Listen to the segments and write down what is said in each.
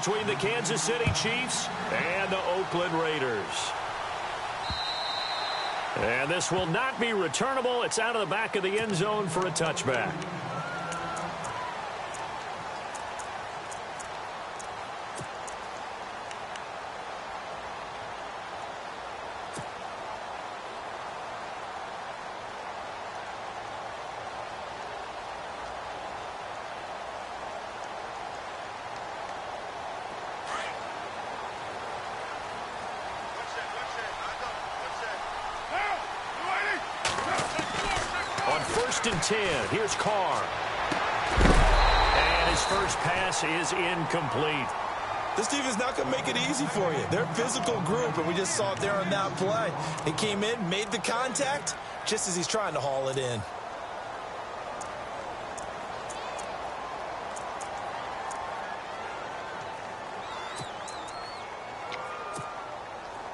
between the Kansas City Chiefs and the Oakland Raiders. And this will not be returnable. It's out of the back of the end zone for a touchback. First and 10. Here's Carr. And his first pass is incomplete. This defense is not going to make it easy for you. They're a physical group, and we just saw it there on that play. He came in, made the contact, just as he's trying to haul it in.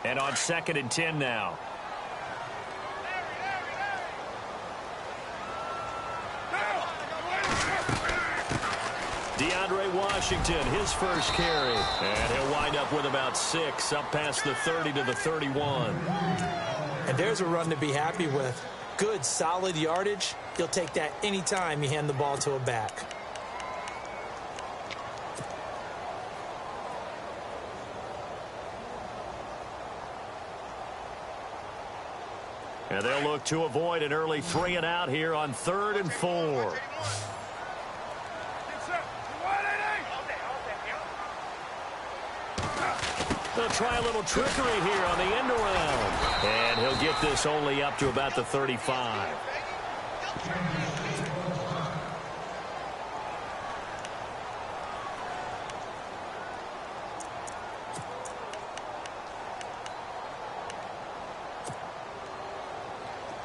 And on 2nd and 10 now. Washington, his first carry. And he'll wind up with about 6, up past the 30 to the 31. And there's a run to be happy with. Good, solid yardage. You'll take that anytime you hand the ball to a back. And they'll look to avoid an early 3 and out here on 3rd and 4. They'll try a little trickery here on the end around. And he'll get this only up to about the 35.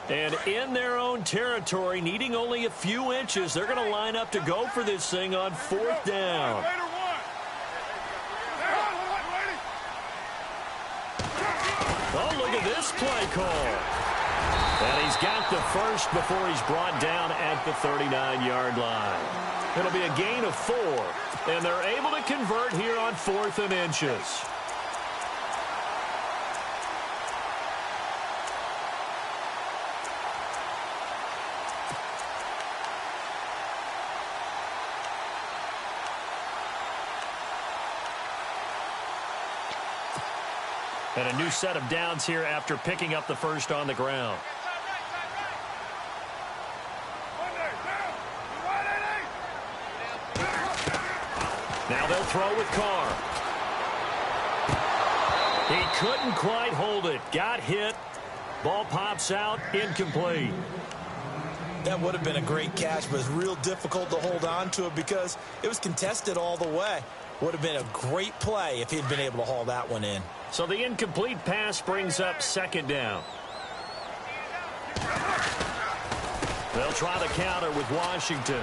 And in their own territory, needing only a few inches, they're going to line up to go for this thing on 4th down. Oh, look at this play call. And he's got the first before he's brought down at the 39-yard line. It'll be a gain of 4, and they're able to convert here on 4th and inches. And a new set of downs here after picking up the first on the ground. Now they'll throw with Carr. He couldn't quite hold it. Got hit. Ball pops out. Incomplete. That would have been a great catch, but it's real difficult to hold on to it because it was contested all the way. Would have been a great play if he'd been able to haul that one in. So the incomplete pass brings up 2nd down. They'll try the counter with Washington.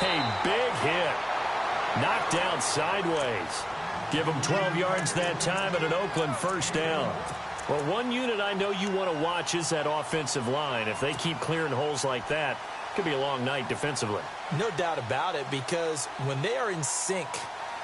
A big hit. Knocked down sideways. Give them 12 yards that time at an Oakland first down. Well, one unit I know you want to watch is that offensive line. If they keep clearing holes like that, it could be a long night defensively. No doubt about it, because when they are in sync,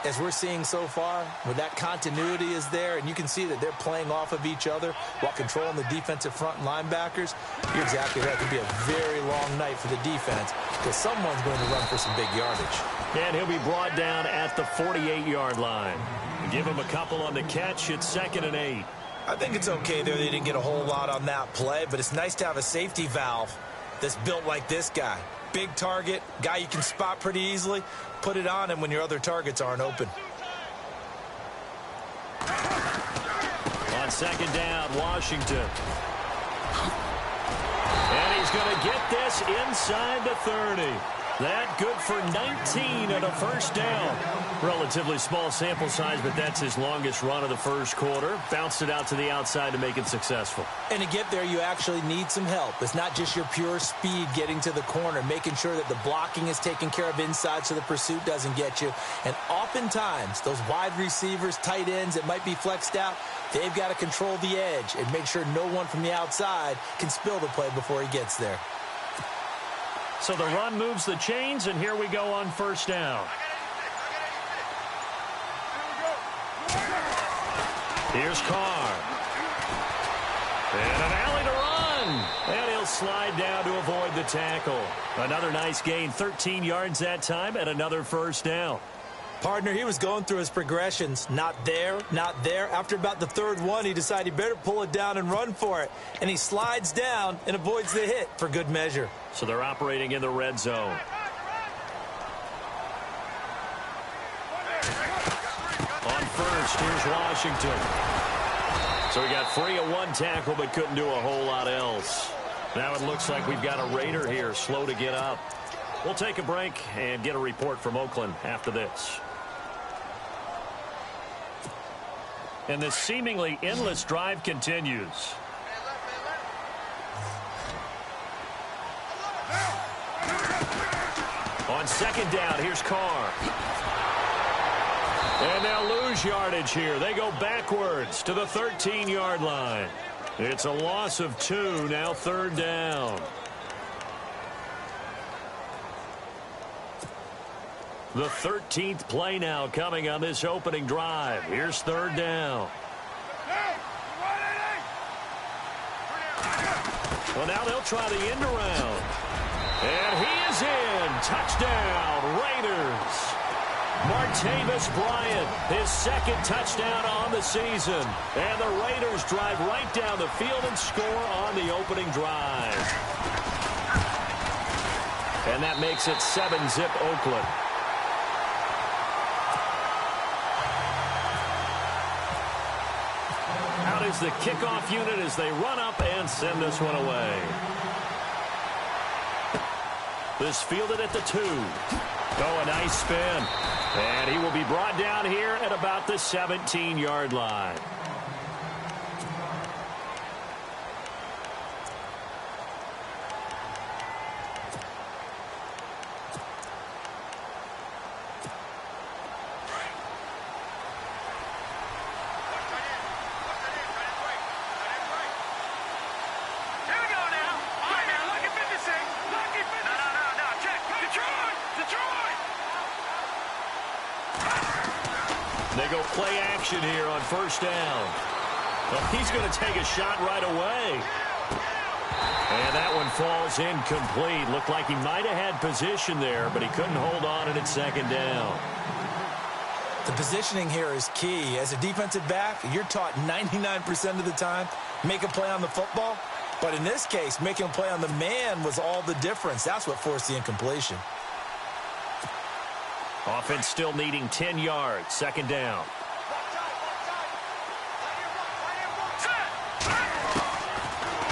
as we're seeing so far, where that continuity is there, and you can see that they're playing off of each other while controlling the defensive front linebackers, you're exactly right. It could be a very long night for the defense because someone's going to run for some big yardage. And he'll be brought down at the 48-yard line. Give him a couple on the catch. It's 2nd and 8. I think it's okay there. They didn't get a whole lot on that play, but it's nice to have a safety valve that's built like this guy. Big target, guy you can spot pretty easily. Put it on him when your other targets aren't open. On 2nd down, Washington. And he's going to get this inside the 30. That good for 19 and a first down. Relatively small sample size, but that's his longest run of the first quarter. Bounced it out to the outside to make it successful. And to get there, you actually need some help. It's not just your pure speed getting to the corner, making sure that the blocking is taken care of inside so the pursuit doesn't get you. And oftentimes, those wide receivers, tight ends that might be flexed out, they've got to control the edge and make sure no one from the outside can spill the play before he gets there. So the run moves the chains, and here we go on first down. Here's Carr. And an alley to run. And he'll slide down to avoid the tackle. Another nice gain, 13 yards that time, and another first down. Partner, he was going through his progressions. Not there, not there. After about the third one, he decided he better pull it down and run for it. And he slides down and avoids the hit for good measure. So they're operating in the red zone. On first, here's Washington. So we got free of one tackle, but couldn't do a whole lot else. Now it looks like we've got a Raider here, slow to get up. We'll take a break and get a report from Oakland after this. And this seemingly endless drive continues. On second down, here's Carr. And they'll lose yardage here. They go backwards to the 13-yard line. It's a loss of 2, now third down. The 13th play now coming on this opening drive. Here's third down. Well, now they'll try the end around. And he is in. Touchdown, Raiders. Martavis Bryant, his second touchdown on the season. And the Raiders drive right down the field and score on the opening drive. And that makes it 7-zip Oakland. Out is the kickoff unit as they run up and send this one away. This fielded at the 2. Oh, a nice spin. And he will be brought down here at about the 17-yard line. They go play action here on first down. Well, he's going to take a shot right away. And that one falls incomplete. Looked like he might have had position there, but he couldn't hold on at second down. The positioning here is key. As a defensive back, you're taught 99% of the time, make a play on the football. But in this case, making a play on the man was all the difference. That's what forced the incompletion. Offense still needing 10 yards. Second down.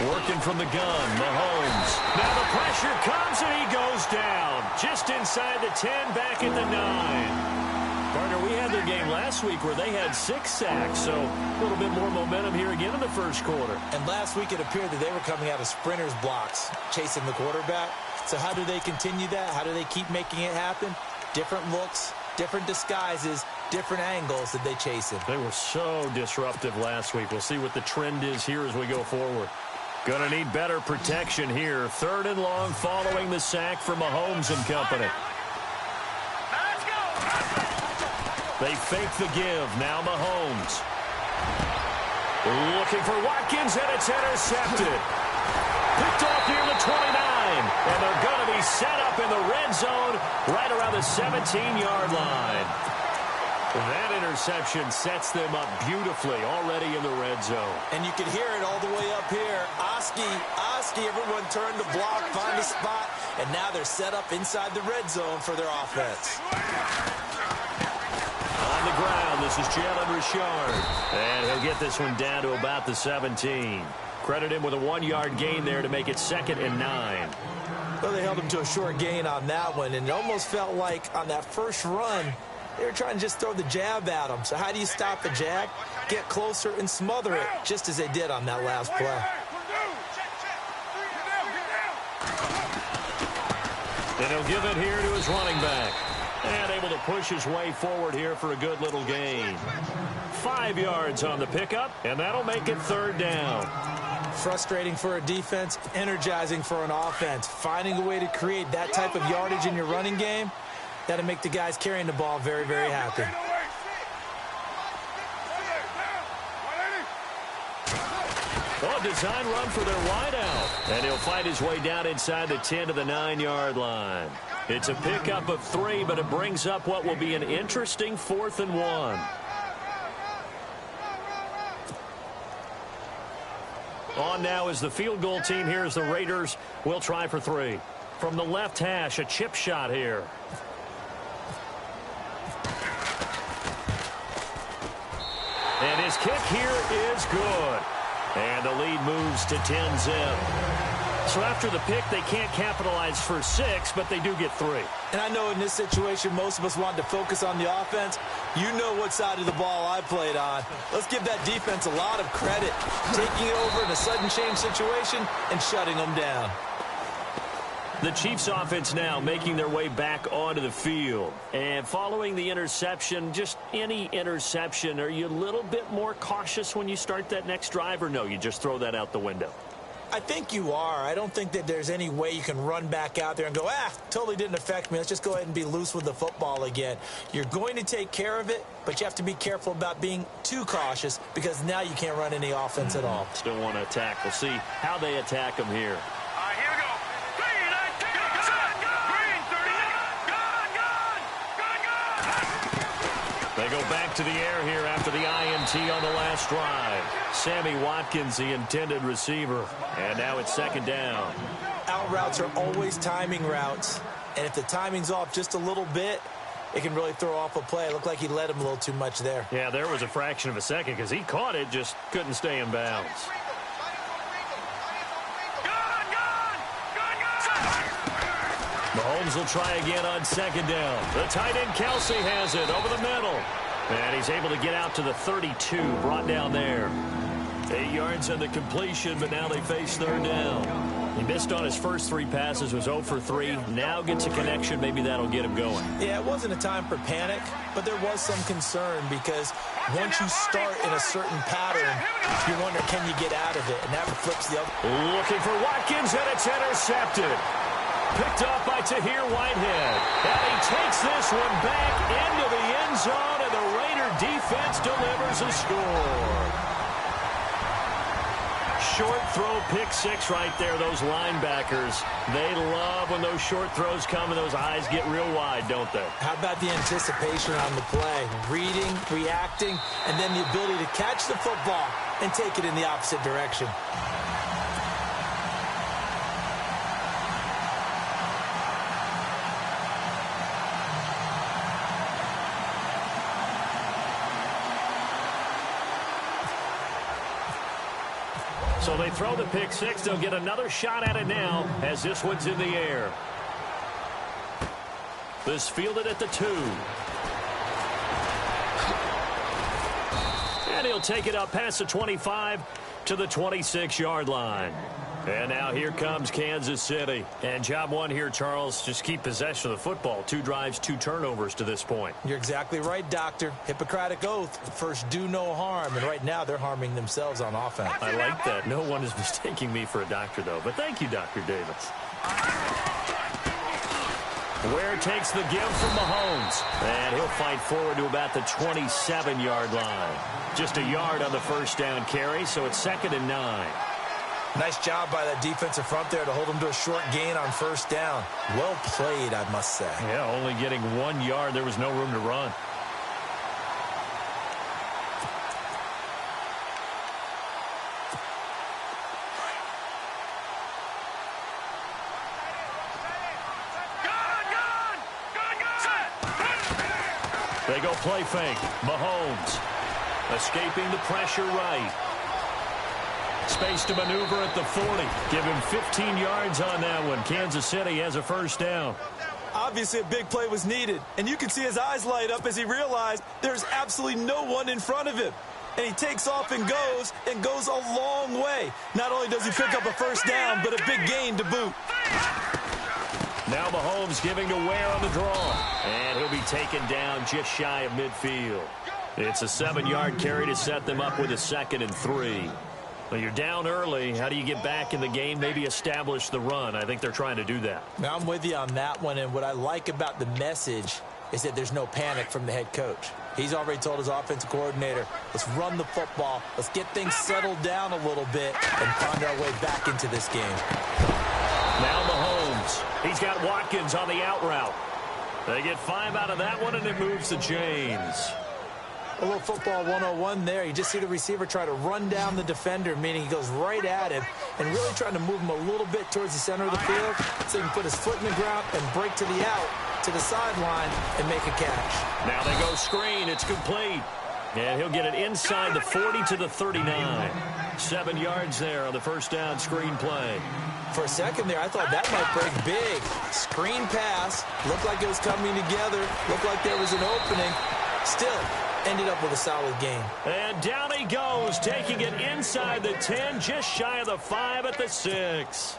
Working from the gun, Mahomes. Now the pressure comes and he goes down. Just inside the 10, back at the 9. Partner, we had their game last week where they had 6 sacks, so a little bit more momentum here again in the first quarter. And last week it appeared that they were coming out of sprinters blocks, chasing the quarterback. So how do they continue that? How do they keep making it happen? Different looks, different disguises, different angles that they chase him. They were so disruptive last week. We'll see what the trend is here as we go forward. Gonna need better protection here. Third and long following the sack for Mahomes and company. Let's go. They fake the give. Now Mahomes. Looking for Watkins, and it's intercepted. Picked off near the 29. And they're going to be set up in the red zone right around the 17-yard line. That interception sets them up beautifully already in the red zone. And you can hear it all the way up here. Oski, everyone turned to block, find a spot, and now they're set up inside the red zone for their offense. On the ground, this is Jalen Richard. And he'll get this one down to about the 17. Credit him with a 1-yard gain there to make it 2nd and 9. Well, they held him to a short gain on that one, and it almost felt like on that first run, they were trying to just throw the jab at him. So how do you stop the jab? Get closer and smother it, just as they did on that last play. And he'll give it here to his running back. And able to push his way forward here for a good little gain. 5 yards on the pickup, and that'll make it third down. Frustrating for a defense, energizing for an offense. Finding a way to create that type of yardage in your running game, that'll make the guys carrying the ball very, very happy. Oh, design run for their wideout. And he'll fight his way down inside the 10 to the 9-yard line. It's a pickup of 3, but it brings up what will be an interesting 4th and 1. On now is the field goal team. Here's the Raiders. We'll try for 3. From the left hash, a chip shot here. And his kick here is good. And the lead moves to 10-zip. So after the pick, they can't capitalize for 6, but they do get 3. And I know in this situation, most of us want to focus on the offense. You know what side of the ball I played on. Let's give that defense a lot of credit. Taking it over in a sudden change situation and shutting them down. The Chiefs offense now making their way back onto the field. And following the interception, just any interception, are you a little bit more cautious when you start that next drive, or no, you just throw that out the window? I think you are. I don't think that there's any way you can run back out there and go, totally didn't affect me. Let's just go ahead and be loose with the football again. You're going to take care of it, but you have to be careful about being too cautious because now you can't run any offense at all. Still want to attack. We'll see how they attack them here. Here we go. They go back to the air here after the INT on the last drive. Sammy Watkins, the intended receiver. And now it's 2nd down. Out routes are always timing routes. And if the timing's off just a little bit, it can really throw off a play. It looked like he led him a little too much there. Yeah, there was a fraction of a second because he caught it, just couldn't stay in bounds. Mahomes will try again on 2nd down. The tight end Kelsey has it over the middle. And he's able to get out to the 32, brought down there. 8 yards on the completion, but now they face 3rd down. He missed on his first 3 passes, was 0 for 3. Now gets a connection. Maybe that'll get him going. Yeah, it wasn't a time for panic, but there was some concern because once you start in a certain pattern, you wonder, can you get out of it? And that flips the other. Looking for Watkins, and it's intercepted. Picked up by Tahir Whitehead. And he takes this one back into the end zone, and the Raider defense delivers a score. Short throw, pick 6 right there. Those linebackers, they love when those short throws come and those eyes get real wide, don't they? How about the anticipation on the play? Reading, reacting, and then the ability to catch the football and take it in the opposite direction. So they throw the pick 6. They'll get another shot at it now as this one's in the air. This fielded at the 2. And he'll take it up past the 25 to the 26-yard line. And now here comes Kansas City. And job 1 here, Charles, just keep possession of the football. 2 drives, 2 turnovers to this point. You're exactly right, Doctor. Hippocratic oath. First, do no harm. And right now, they're harming themselves on offense. I like that. No one is mistaking me for a doctor, though. But thank you, Dr. Davis. Ware takes the give from Mahomes. And he'll fight forward to about the 27-yard line. Just a yard on the first down carry, so it's 2nd and 9. Nice job by that defensive front there to hold them to a short gain on first down. Well played, I must say. Yeah, only getting 1 yard. There was no room to run. They go play fake. Mahomes escaping the pressure right. Space to maneuver at the 40. Give him 15 yards on that one. Kansas City has a first down. Obviously, a big play was needed. And you can see his eyes light up as he realized there's absolutely no one in front of him. And he takes off and goes a long way. Not only does he pick up a first down, but a big gain to boot. Now Mahomes giving to Ware on the draw. And he'll be taken down just shy of midfield. It's a 7-yard carry to set them up with a 2nd and 3. Well, you're down early. How do you get back in the game? Maybe establish the run. I think they're trying to do that. Now, I'm with you on that one. And what I like about the message is that there's no panic from the head coach. He's already told his offensive coordinator, let's run the football, let's get things settled down a little bit, and find our way back into this game. Now Mahomes. He's got Watkins on the out route. They get 5 out of that one, and it moves the chains. A little football 101 there. You just see the receiver try to run down the defender, meaning he goes right at him and really trying to move him a little bit towards the center of the field so he can put his foot in the ground and break to the out, to the sideline, and make a catch. Now they go screen. It's complete. And he'll get it inside the 40 to the 39. 7 yards there on the first down screen play. For a second there, I thought that might break big. Screen pass. Looked like it was coming together. Looked like there was an opening. Still ended up with a solid game. And down he goes, taking it inside the 10, just shy of the 5 at the 6.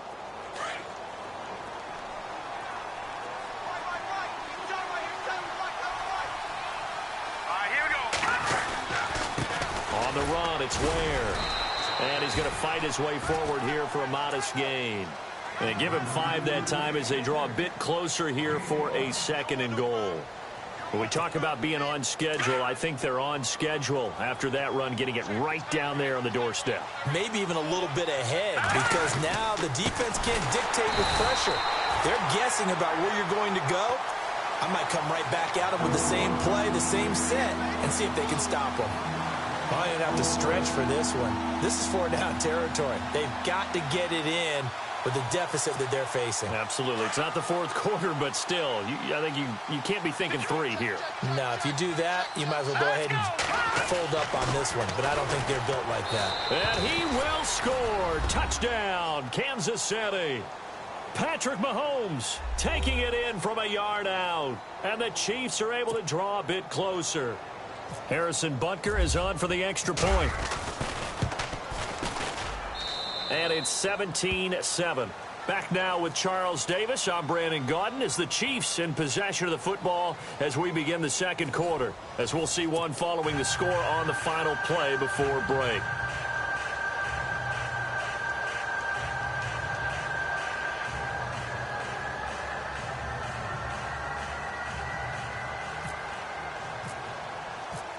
On the run, it's Ware. And he's going to fight his way forward here for a modest gain. And give him 5 that time as they draw a bit closer here for a 2nd and goal. When we talk about being on schedule, I think they're on schedule after that run, getting it right down there on the doorstep. Maybe even a little bit ahead, because now the defense can't dictate with pressure. They're guessing about where you're going to go. I might come right back at them with the same play, the same set, and see if they can stop them. I didn't have to stretch for this one. This is 4-down territory. They've got to get it in with the deficit that they're facing. Absolutely. It's not the 4th quarter, but still, I think you can't be thinking 3 here. No, if you do that, you might as well go ahead and fold up on this one, but I don't think they're built like that. And he will score. Touchdown, Kansas City. Patrick Mahomes taking it in from a yard out, and the Chiefs are able to draw a bit closer. Harrison Butker is on for the extra point. And it's 17-7. Back now with Charles Davis. I'm Brandon Gaudin as the Chiefs in possession of the football as we begin the 2nd quarter. As we'll see one following the score on the final play before break.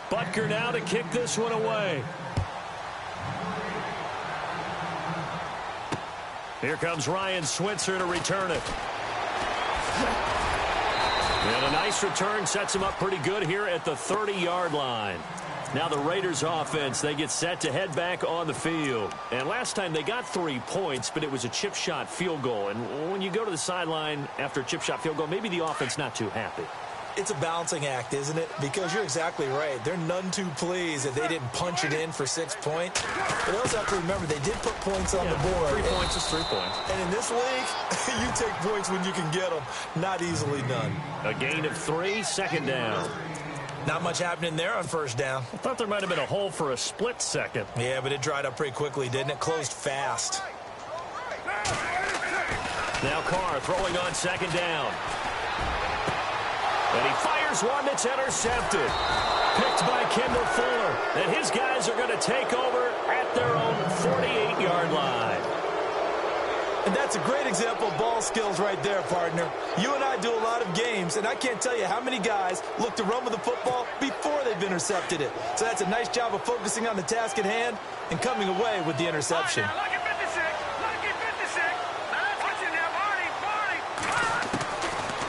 Butker now to kick this one away. Here comes Ryan Switzer to return it. And a nice return sets him up pretty good here at the 30-yard line. Now the Raiders offense, they get set to head back on the field. And last time they got 3 points, but it was a chip shot field goal. And when you go to the sideline after a chip shot field goal, maybe the offense not too happy. It's a balancing act, isn't it? Because you're exactly right. They're none too pleased that they didn't punch it in for 6 points. But they also have to remember they did put points on the board. 3 points is 3 points. And in this league, you take points when you can get them. Not easily done. A gain of 3, 2nd down. Not much happening there on 1st down. I thought there might have been a hole for a split second. Yeah, but it dried up pretty quickly, didn't it? Closed fast. Now Carr throwing on 2nd down. And he fires one that's intercepted. Picked by Kendall Fuller. And his guys are going to take over at their own 48-yard line. And that's a great example of ball skills right there, partner. You and I do a lot of games, and I can't tell you how many guys look to run with the football before they've intercepted it. So that's a nice job of focusing on the task at hand and coming away with the interception.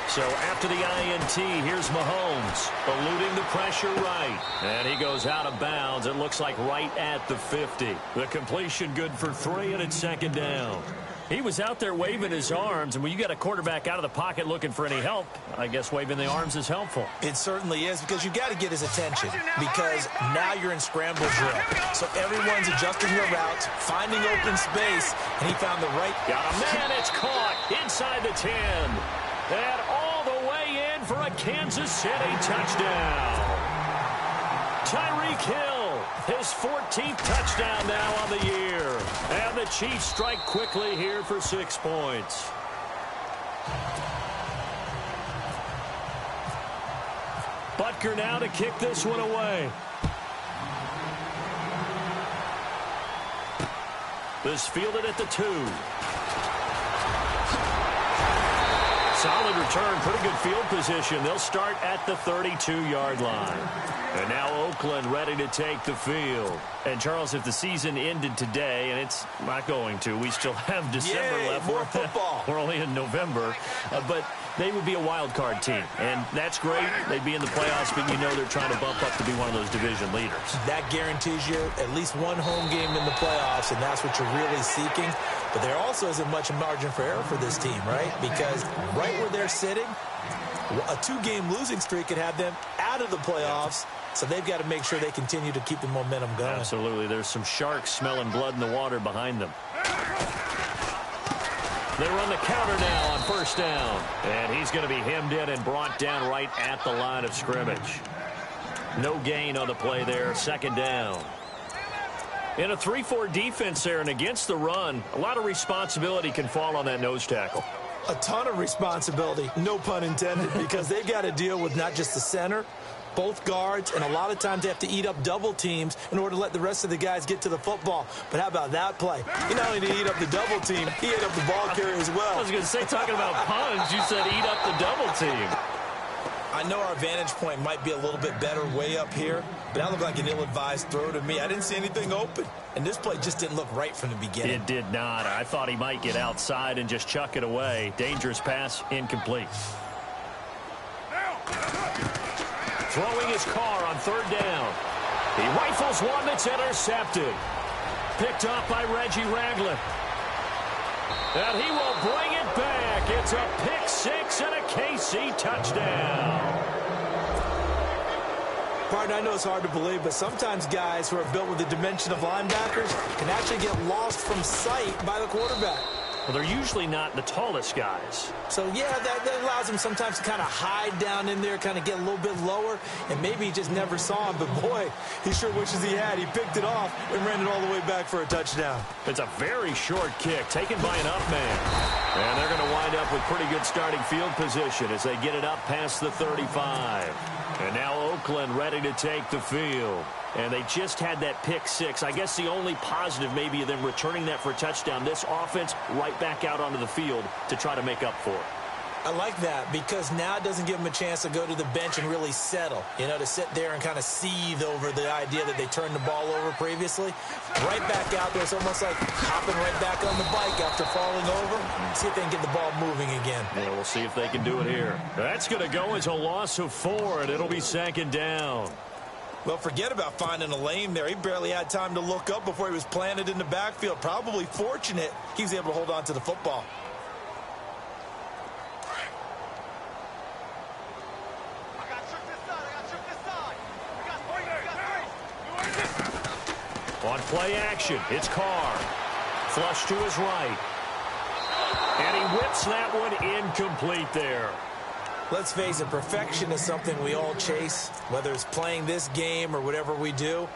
So after the INT, here's Mahomes, eluding the pressure right. And he goes out of bounds, it looks like right at the 50. The completion good for 3, and it's 2nd down. He was out there waving his arms, and when you got a quarterback out of the pocket looking for any help, I guess waving the arms is helpful. It certainly is, because you got to get his attention, because now you're in scramble drill. So everyone's adjusting their routes, finding open space, and he found the right. Got a man, it's caught inside the 10. And all the way in for a Kansas City touchdown. Tyreek Hill, his 14th touchdown now on the year. And the Chiefs strike quickly here for 6 points. Butker now to kick this one away. This fielded at the 2. Solid return, pretty good field position. They'll start at the 32-yard line. And now Oakland ready to take the field. And, Charles, if the season ended today, and it's not going to, we still have December left. More football. We're only in November. But they would be a wild card team. And that's great. They'd be in the playoffs, but you know they're trying to bump up to be one of those division leaders. That guarantees you at least one home game in the playoffs, and that's what you're really seeking. But there also isn't much margin for error for this team, right? Because right where they're sitting, a 2-game losing streak could have them out of the playoffs. So they've got to make sure they continue to keep the momentum going. Absolutely. There's some sharks smelling blood in the water behind them. They run the counter now on first down. And he's going to be hemmed in and brought down right at the line of scrimmage. No gain on the play there. Second down. In a 3-4 defense there and against the run, a lot of responsibility can fall on that nose tackle. A ton of responsibility, no pun intended, because they've got to deal with not just the center, both guards, and a lot of times they have to eat up double teams in order to let the rest of the guys get to the football. But how about that play? He not only did he eat up the double team, he ate up the ball carrier as well. I was going to say, talking about puns, you said eat up the double team. I know our vantage point might be a little bit better way up here, but that looked like an ill-advised throw to me. I didn't see anything open, and this play just didn't look right from the beginning. It did not. I thought he might get outside and just chuck it away. Dangerous pass, incomplete. Throwing his car on third down. He rifles one that's intercepted. Picked up by Reggie Ragland. And he will bring it back. It's a pick six and a KC touchdown. Partner, I know it's hard to believe, but sometimes guys who are built with the dimension of linebackers can actually get lost from sight by the quarterback. Well, they're usually not the tallest guys. So, yeah, that allows him sometimes to kind of hide down in there, kind of get a little bit lower, and maybe he just never saw him. But, boy, he sure wishes he had. He picked it off and ran it all the way back for a touchdown. It's a very short kick taken by an up man. And they're going to wind up with pretty good starting field position as they get it up past the 35. And now Oakland ready to take the field. And they just had that pick six. I guess the only positive maybe of them returning that for a touchdown. This offense right back out onto the field to try to make up for it. I like that because now it doesn't give them a chance to go to the bench and really settle. You know, to sit there and kind of seethe over the idea that they turned the ball over previously. Right back out there. It's almost like hopping right back on the bike after falling over. See if they can get the ball moving again. Yeah, we'll see if they can do it here. That's going to go as a loss of 4, and it'll be second down. Well, forget about finding a lane there. He barely had time to look up before he was planted in the backfield. Probably fortunate he was able to hold on to the football. On play action, it's Carr. Flush to his right. And he whips that one incomplete there. Let's face it, perfection is something we all chase, whether it's playing this game or whatever we do.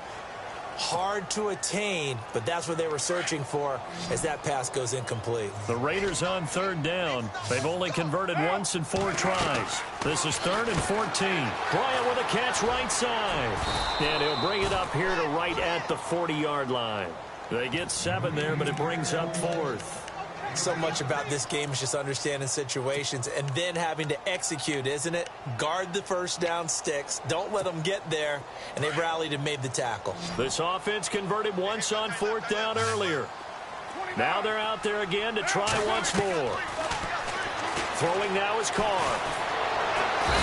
Hard to attain, but that's what they were searching for as that pass goes incomplete. The Raiders on third down. They've only converted once in 4 tries. This is 3rd and 14. Bryant with a catch right side. And he'll bring it up here to right at the 40-yard line. They get 7 there, but it brings up 4th. So much about this game is just understanding situations and then having to execute, isn't it? Guard the first down sticks. Don't let them get there. And they rallied and made the tackle. This offense converted once on 4th down earlier. Now they're out there again to try once more. Throwing now is Carr.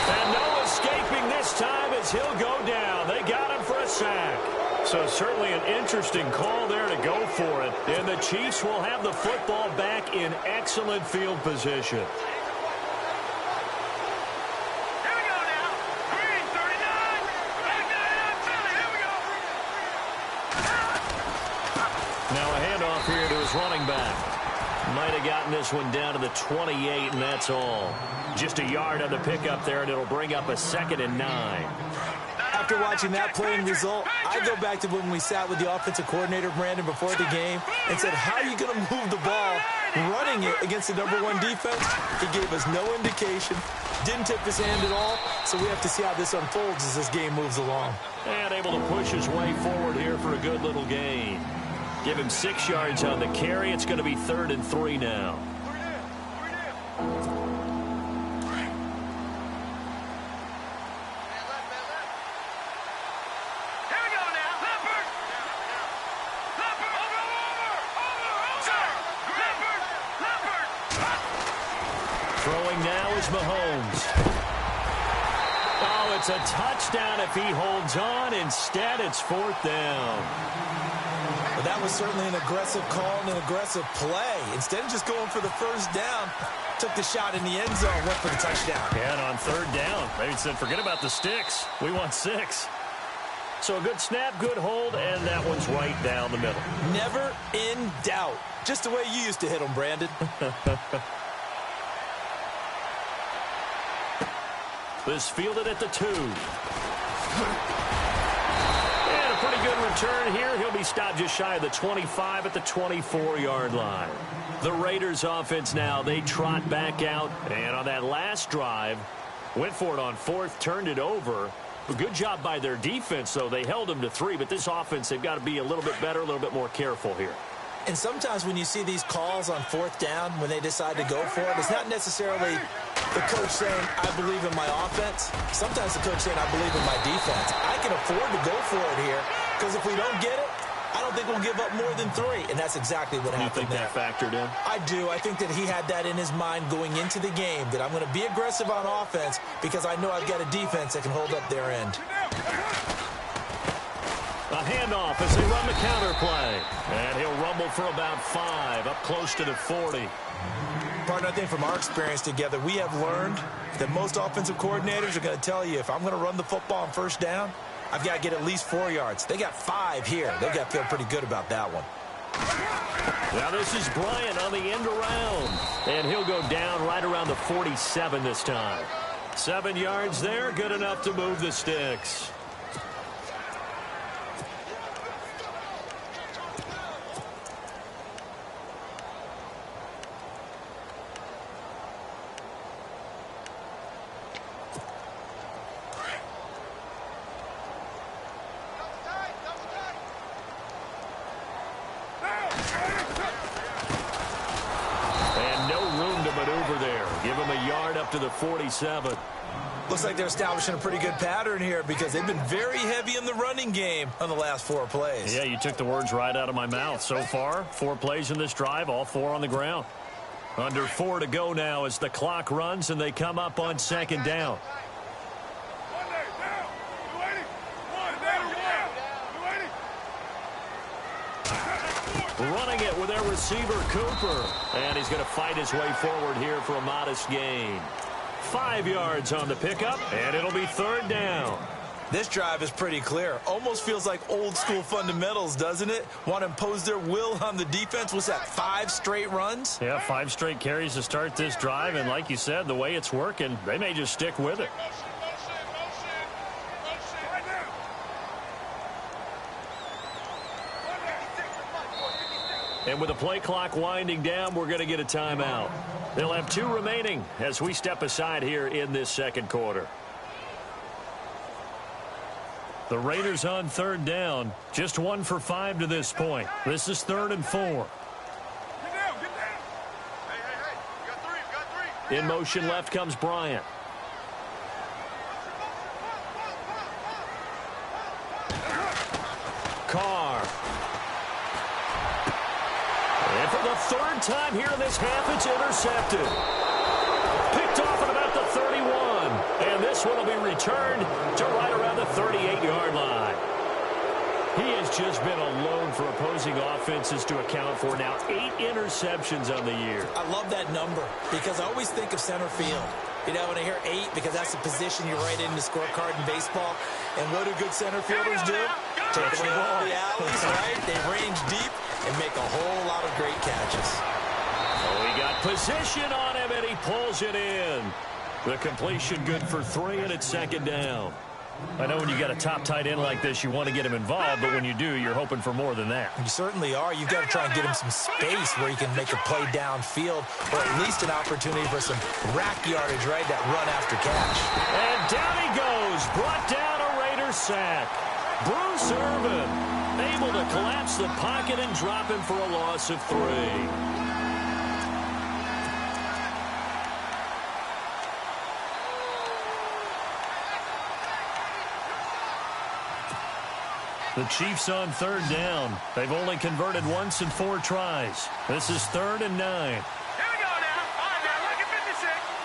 And no escaping this time as he'll go down. They got him for a sack. So certainly an interesting call there to go for it. And the Chiefs will have the football back in excellent field position. Here we go now. Green, 39. Here we go. Now a handoff here to his running back. Might have gotten this one down to the 28, and that's all. Just a yard on the pickup there, and it'll bring up a 2nd and 9. After watching that play and result, I go back to when we sat with the offensive coordinator, Brandon, before the game and said, how are you going to move the ball running it against the #1 defense? He gave us no indication, didn't tip his hand at all, so we have to see how this unfolds as this game moves along. And able to push his way forward here for a good little gain. Give him 6 yards on the carry. It's going to be 3rd and 3 now. Throwing now is Mahomes. Oh, it's a touchdown if he holds on. Instead, it's fourth down. Well, that was certainly an aggressive call and an aggressive play. Instead of just going for the first down, took the shot in the end zone, went for the touchdown. Yeah, and on third down, they said, forget about the sticks. We want 6. So a good snap, good hold, and that one's right down the middle. Never in doubt. Just the way you used to hit them, Brandon. This fielded at the 2. And a pretty good return here. He'll be stopped just shy of the 25 at the 24-yard line. The Raiders offense now, they trot back out. And on that last drive, went for it on 4th, turned it over. A good job by their defense, though. They held them to 3, but this offense, they've got to be a little bit better, a little bit more careful here. And sometimes when you see these calls on 4th down, when they decide to go for it, it's not necessarily the coach saying, I believe in my offense. Sometimes the coach saying, I believe in my defense. I can afford to go for it here, because if we don't get it, I don't think we'll give up more than 3. And that's exactly what happened there. You think that factored in? I do. I think that he had that in his mind going into the game, that I'm going to be aggressive on offense because I know I've got a defense that can hold up their end. A handoff as they run the counter play. And he'll rumble for about 5, up close to the 40. Partner, I think from our experience together, we have learned that most offensive coordinators are going to tell you, if I'm going to run the football on first down, I've got to get at least 4 yards. They got 5 here. They've got to feel pretty good about that one. Now this is Bryant on the end around. And he'll go down right around the 47 this time. 7 yards there, good enough to move the sticks. To the 47. Looks like they're establishing a pretty good pattern here because they've been very heavy in the running game on the last 4 plays. Yeah, you took the words right out of my mouth. So far, 4 plays in this drive, all 4 on the ground. Under 4 to go now as the clock runs and they come up on second down. Running it with their receiver, Cooper. And he's going to fight his way forward here for a modest gain. 5 yards on the pickup, and it'll be third down. This drive is pretty clear. Almost feels like old school fundamentals, doesn't it? Want to impose their will on the defense. Was that 5 straight runs? Yeah, 5 straight carries to start this drive. And like you said, the way it's working, they may just stick with it. And with the play clock winding down, we're going to get a timeout. They'll have 2 remaining as we step aside here in this second quarter. The Raiders on third down, just 1 for 5 to this point. This is 3rd and 4. Get down, get down. Hey, you got 3. In motion left comes Bryant. Carr. And for the 3rd time here in this half, it's intercepted. Picked off at about the 31. And this one will be returned to right around the 38-yard line. He has just been alone for opposing offenses to account for now 8 interceptions on the year. I love that number because I always think of center field. You know, when I hear 8, because that's the position you write in the scorecard in baseball. And what do good center fielders do? Take the ball in the alleys, right? They range deep and make a whole lot of great catches. Oh, he got position on him, and he pulls it in. The completion good for 3, and it's second down. I know when you got a top tight end like this, you want to get him involved, but when you do, you're hoping for more than that. You certainly are. You've got to try and get him some space where he can make a play downfield, or at least an opportunity for some rack yardage, right? That run after catch. And down he goes. Brought down a Raiders sack. Bruce Irvin able to collapse the pocket and drop him for a loss of 3. The Chiefs on third down. They've only converted once in 4 tries. This is 3rd and 9. Here we go now. All right, now, look at 56.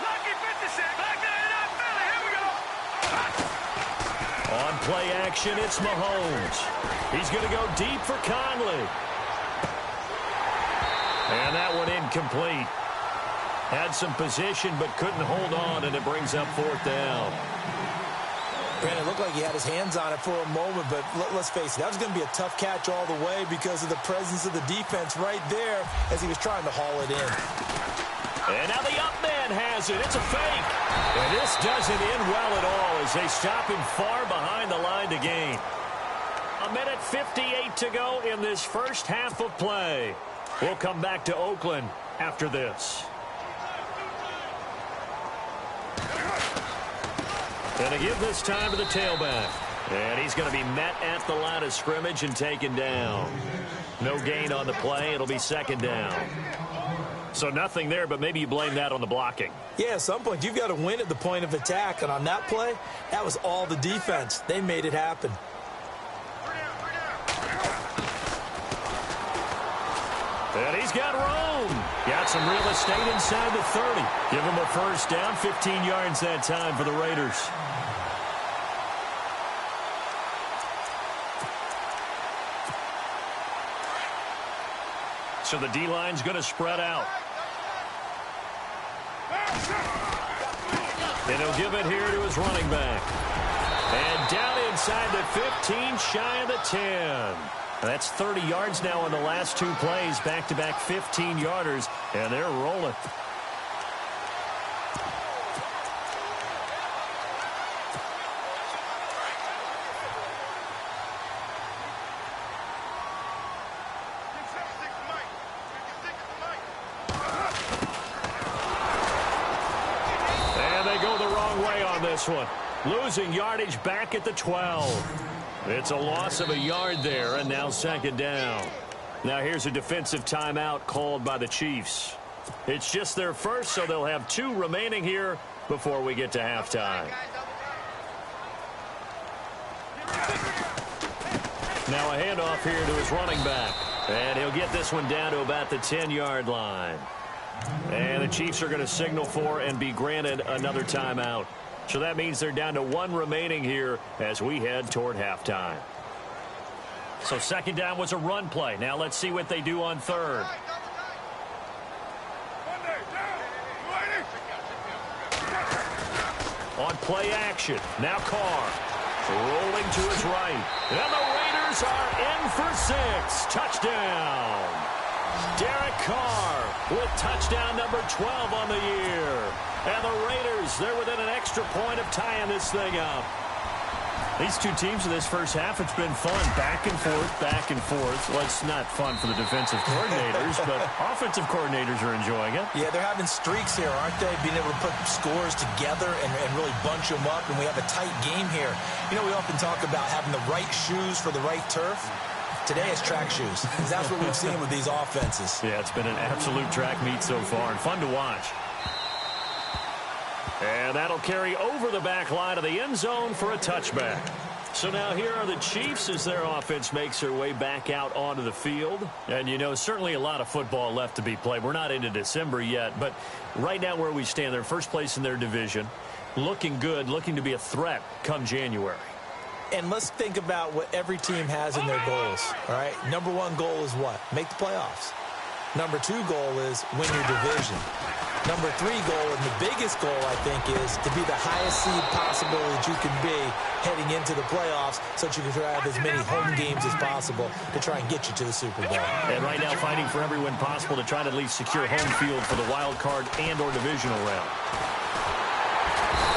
play action, it's Mahomes. He's going to go deep for Conley. And that one incomplete. Had some position but couldn't hold on, and it brings up fourth down. Brandon, it looked like he had his hands on it for a moment, but let's face it, that was going to be a tough catch all the way because of the presence of the defense right there as he was trying to haul it in. And now the up man has it. It's a fake. And this doesn't end well at all as they stop him far behind the line to gain. 1:58 to go in this first half of play. We'll come back to Oakland after this. And to give this time to the tailback. And he's going to be met at the line of scrimmage and taken down. No gain on the play. It'll be second down. So nothing there, but maybe you blame that on the blocking. Yeah, at some point you've got to win at the point of attack. And on that play, that was all the defense. They made it happen. And he's got room. Got some real estate inside the 30. Give him a first down, 15 yards that time for the Raiders. So the D-line's going to spread out. And he'll give it here to his running back. And down inside the 15, shy of the 10. That's 30 yards now in the last two plays, back-to-back 15-yarders, and they're rolling. And they go the wrong way on this one. Losing yardage back at the 12. It's a loss of a yard there, and now second down. Now here's a defensive timeout called by the Chiefs. It's just their first, so they'll have 2 remaining here before we get to halftime. Now a handoff here to his running back. And he'll get this one down to about the 10-yard line. And the Chiefs are going to signal for and be granted another timeout. So that means they're down to 1 remaining here as we head toward halftime. So second down was a run play. Now let's see what they do on third. On play action. Now Carr. Rolling to his right. And the Raiders are in for 6. Touchdown. Derek Carr with touchdown number 12 on the year. And the Raiders, they're within an extra point of tying this thing up. These two teams in this first half, it's been fun. Back and forth, back and forth. Well, it's not fun for the defensive coordinators, but offensive coordinators are enjoying it. Yeah, they're having streaks here, aren't they? Being able to put scores together and really bunch them up, and we have a tight game here. You know, we often talk about having the right shoes for the right turf. Today it's track shoes. That's what we've seen with these offenses. Yeah, it's been an absolute track meet so far, and fun to watch. And that'll carry over the back line of the end zone for a touchback. So now here are the Chiefs as their offense makes their way back out onto the field. And, you know, certainly a lot of football left to be played. We're not into December yet, but right now where we stand, they're first place in their division. Looking good, looking to be a threat come January. And let's think about what every team has in their goals, all right? Number 1 goal is what? Make the playoffs. Number 2 goal is win your division. Number 3 goal, and the biggest goal, I think, is to be the highest seed possible that you can be heading into the playoffs so that you can have as many home games as possible to try and get you to the Super Bowl. And right now fighting for every win possible to try to at least secure home field for the wild card and or divisional round.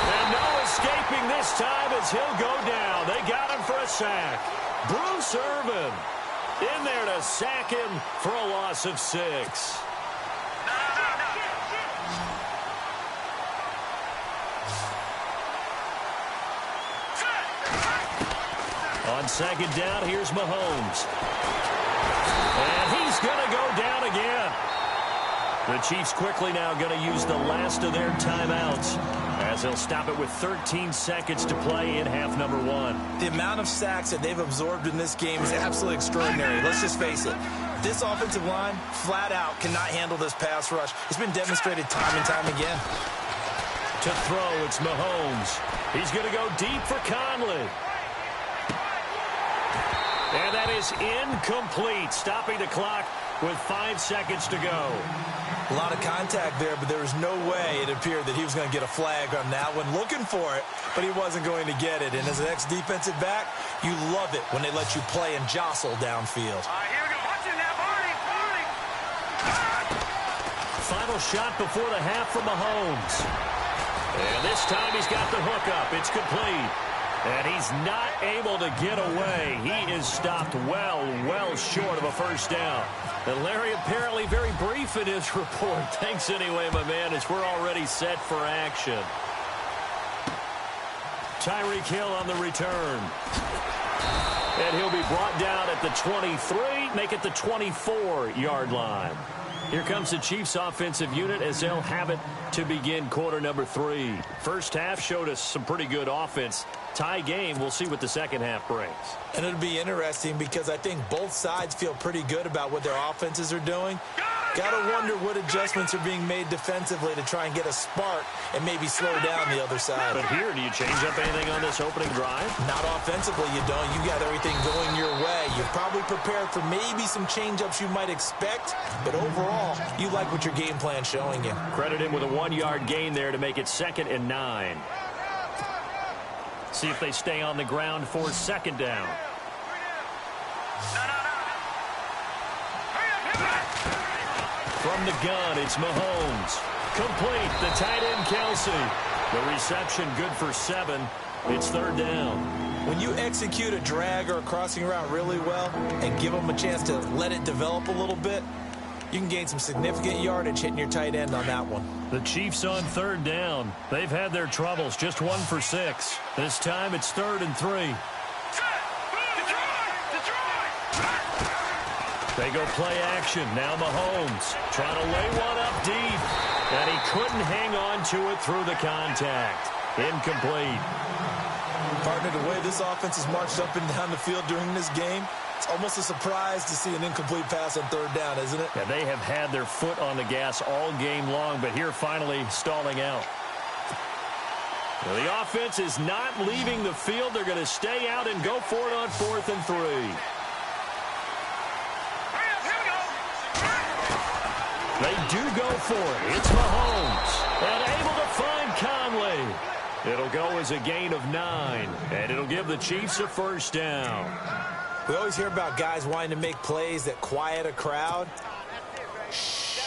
And no escaping this time as he'll go down. They got him for a sack. Bruce Irvin in there to sack him for a loss of 6. On second down, here's Mahomes. And he's going to go down again. The Chiefs quickly now going to use the last of their timeouts as they'll stop it with 13 seconds to play in half number 1. The amount of sacks that they've absorbed in this game is absolutely extraordinary. Let's just face it. This offensive line, flat out, cannot handle this pass rush. It's been demonstrated time and time again. To throw, it's Mahomes. He's going to go deep for Conley. And that is incomplete, stopping the clock with 5 seconds to go. A lot of contact there, but there was no way it appeared that he was going to get a flag on that one. Looking for it, but he wasn't going to get it. And as an ex-defensive back, you love it when they let you play and jostle downfield. All right, here we go. Watch it now, Barney. Final shot before the half from Mahomes. And this time he's got the hook up. It's complete. And he's not able to get away. He is stopped well short of a first down. And Larry apparently very brief in his report. Thanks anyway, my man, as we're already set for action. Tyreek Hill on the return. And he'll be brought down at the 23, make it the 24-yard line. Here comes the Chiefs offensive unit as they'll have it to begin quarter number 3. First half showed us some pretty good offense. Tie game. We'll see what the second half brings. And it'll be interesting because I think both sides feel pretty good about what their offenses are doing. Got to wonder what adjustments are being made defensively to try and get a spark and maybe slow down the other side. But here, do you change up anything on this opening drive? Not offensively, you don't. You got everything going your way. You're probably prepared for maybe some change-ups you might expect, but overall, you like what your game plan's showing you. Credit him with a 1-yard gain there to make it 2nd and 9. See if they stay on the ground for 2nd down. From the gun, it's Mahomes. Complete, the tight end, Kelsey. The reception good for 7. It's 3rd down. When you execute a drag or a crossing route really well and give them a chance to let it develop a little bit, you can gain some significant yardage hitting your tight end on that one. The Chiefs on 3rd down. They've had their troubles, just 1 for 6. This time it's 3rd and 3. They go play action. Now Mahomes trying to lay one up deep. And he couldn't hang on to it through the contact. Incomplete. Partner, the way this offense has marched up and down the field during this game, it's almost a surprise to see an incomplete pass on 3rd down, isn't it? Yeah, they have had their foot on the gas all game long, but here finally stalling out. Now, the offense is not leaving the field. They're going to stay out and go for it on 4th and 3. They do go for it. It's Mahomes. And able to find Conley. It'll go as a gain of 9. And it'll give the Chiefs a 1st down. We always hear about guys wanting to make plays that quiet a crowd.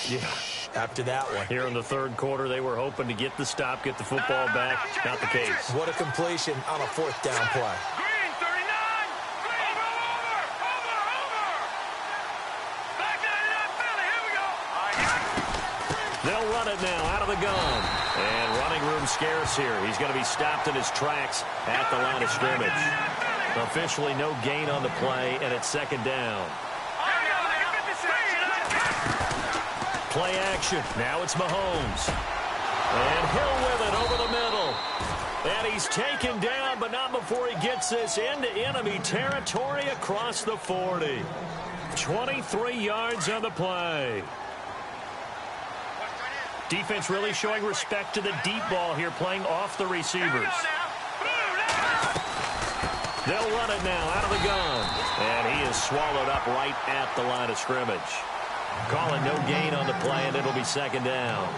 Yeah. After that one. Here in the 3rd quarter, they were hoping to get the stop, get the football back. Not the case. What a completion on a 4th down play. Green, 39. Over. Back 99, Philly. Here we go. They'll run it now out of the gun. And running room scarce here. He's going to be stopped in his tracks at the line of scrimmage. Officially no gain on the play, and it's 2nd down. Play action. Now it's Mahomes. And Hill with it over the middle. And he's taken down, but not before he gets this into enemy territory across the 40. 23 yards on the play. Defense really showing respect to the deep ball here, playing off the receivers. They'll run it now out of the gun. And he is swallowed up right at the line of scrimmage. Calling no gain on the play, and it'll be 2nd down.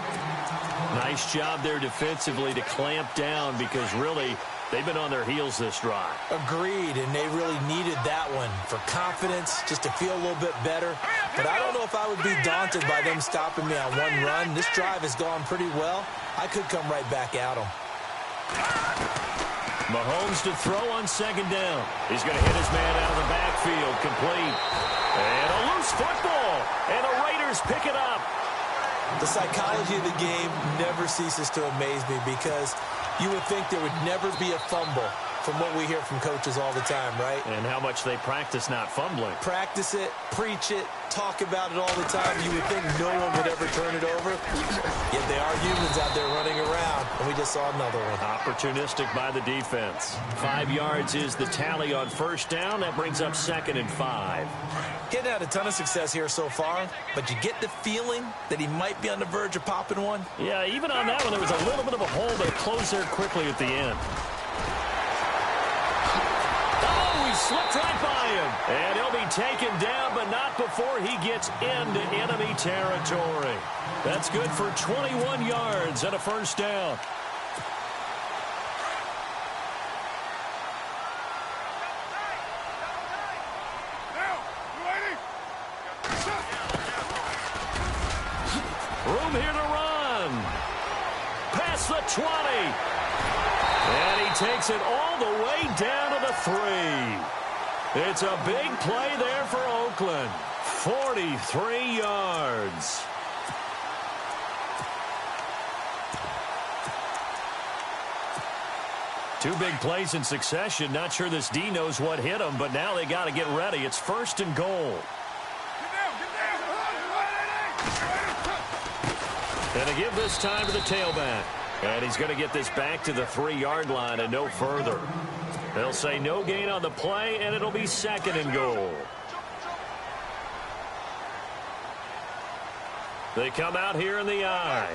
Nice job there defensively to clamp down because really they've been on their heels this drive. Agreed, and they really needed that one for confidence, just to feel a little bit better. But I don't know if I would be daunted by them stopping me on one run. This drive has gone pretty well. I could come right back at them. Mahomes to throw on 2nd down. He's going to hit his man out of the backfield. Complete. And a loose football. And the Raiders pick it up. The psychology of the game never ceases to amaze me because you would think there would never be a fumble from what we hear from coaches all the time, right? And how much they practice not fumbling. Practice it, preach it, talk about it all the time. You would think no one would ever turn it over. Yet they are humans out there running around, and we just saw another one. Opportunistic by the defense. 5 yards is the tally on 1st down. That brings up 2nd and 5. Getting had a ton of success here so far, but you get the feeling that he might be on the verge of popping one. Yeah, even on that one, there was a little bit of a hole, but it closed there quickly at the end. Oh, he slipped right by him. taken down, but not before he gets into enemy territory. That's good for 21 yards and a first down. Room here to run. Past the 20. And he takes it all the way down to the 3. It's a big play there for Oakland. 43 yards. Two big plays in succession. Not sure this D knows what hit him, but now they got to get ready. It's 1st and goal. And to give this time to the tailback. And he's going to get this back to the 3-yard line and no further. They'll say no gain on the play, and it'll be 2nd and goal. They come out here in the I.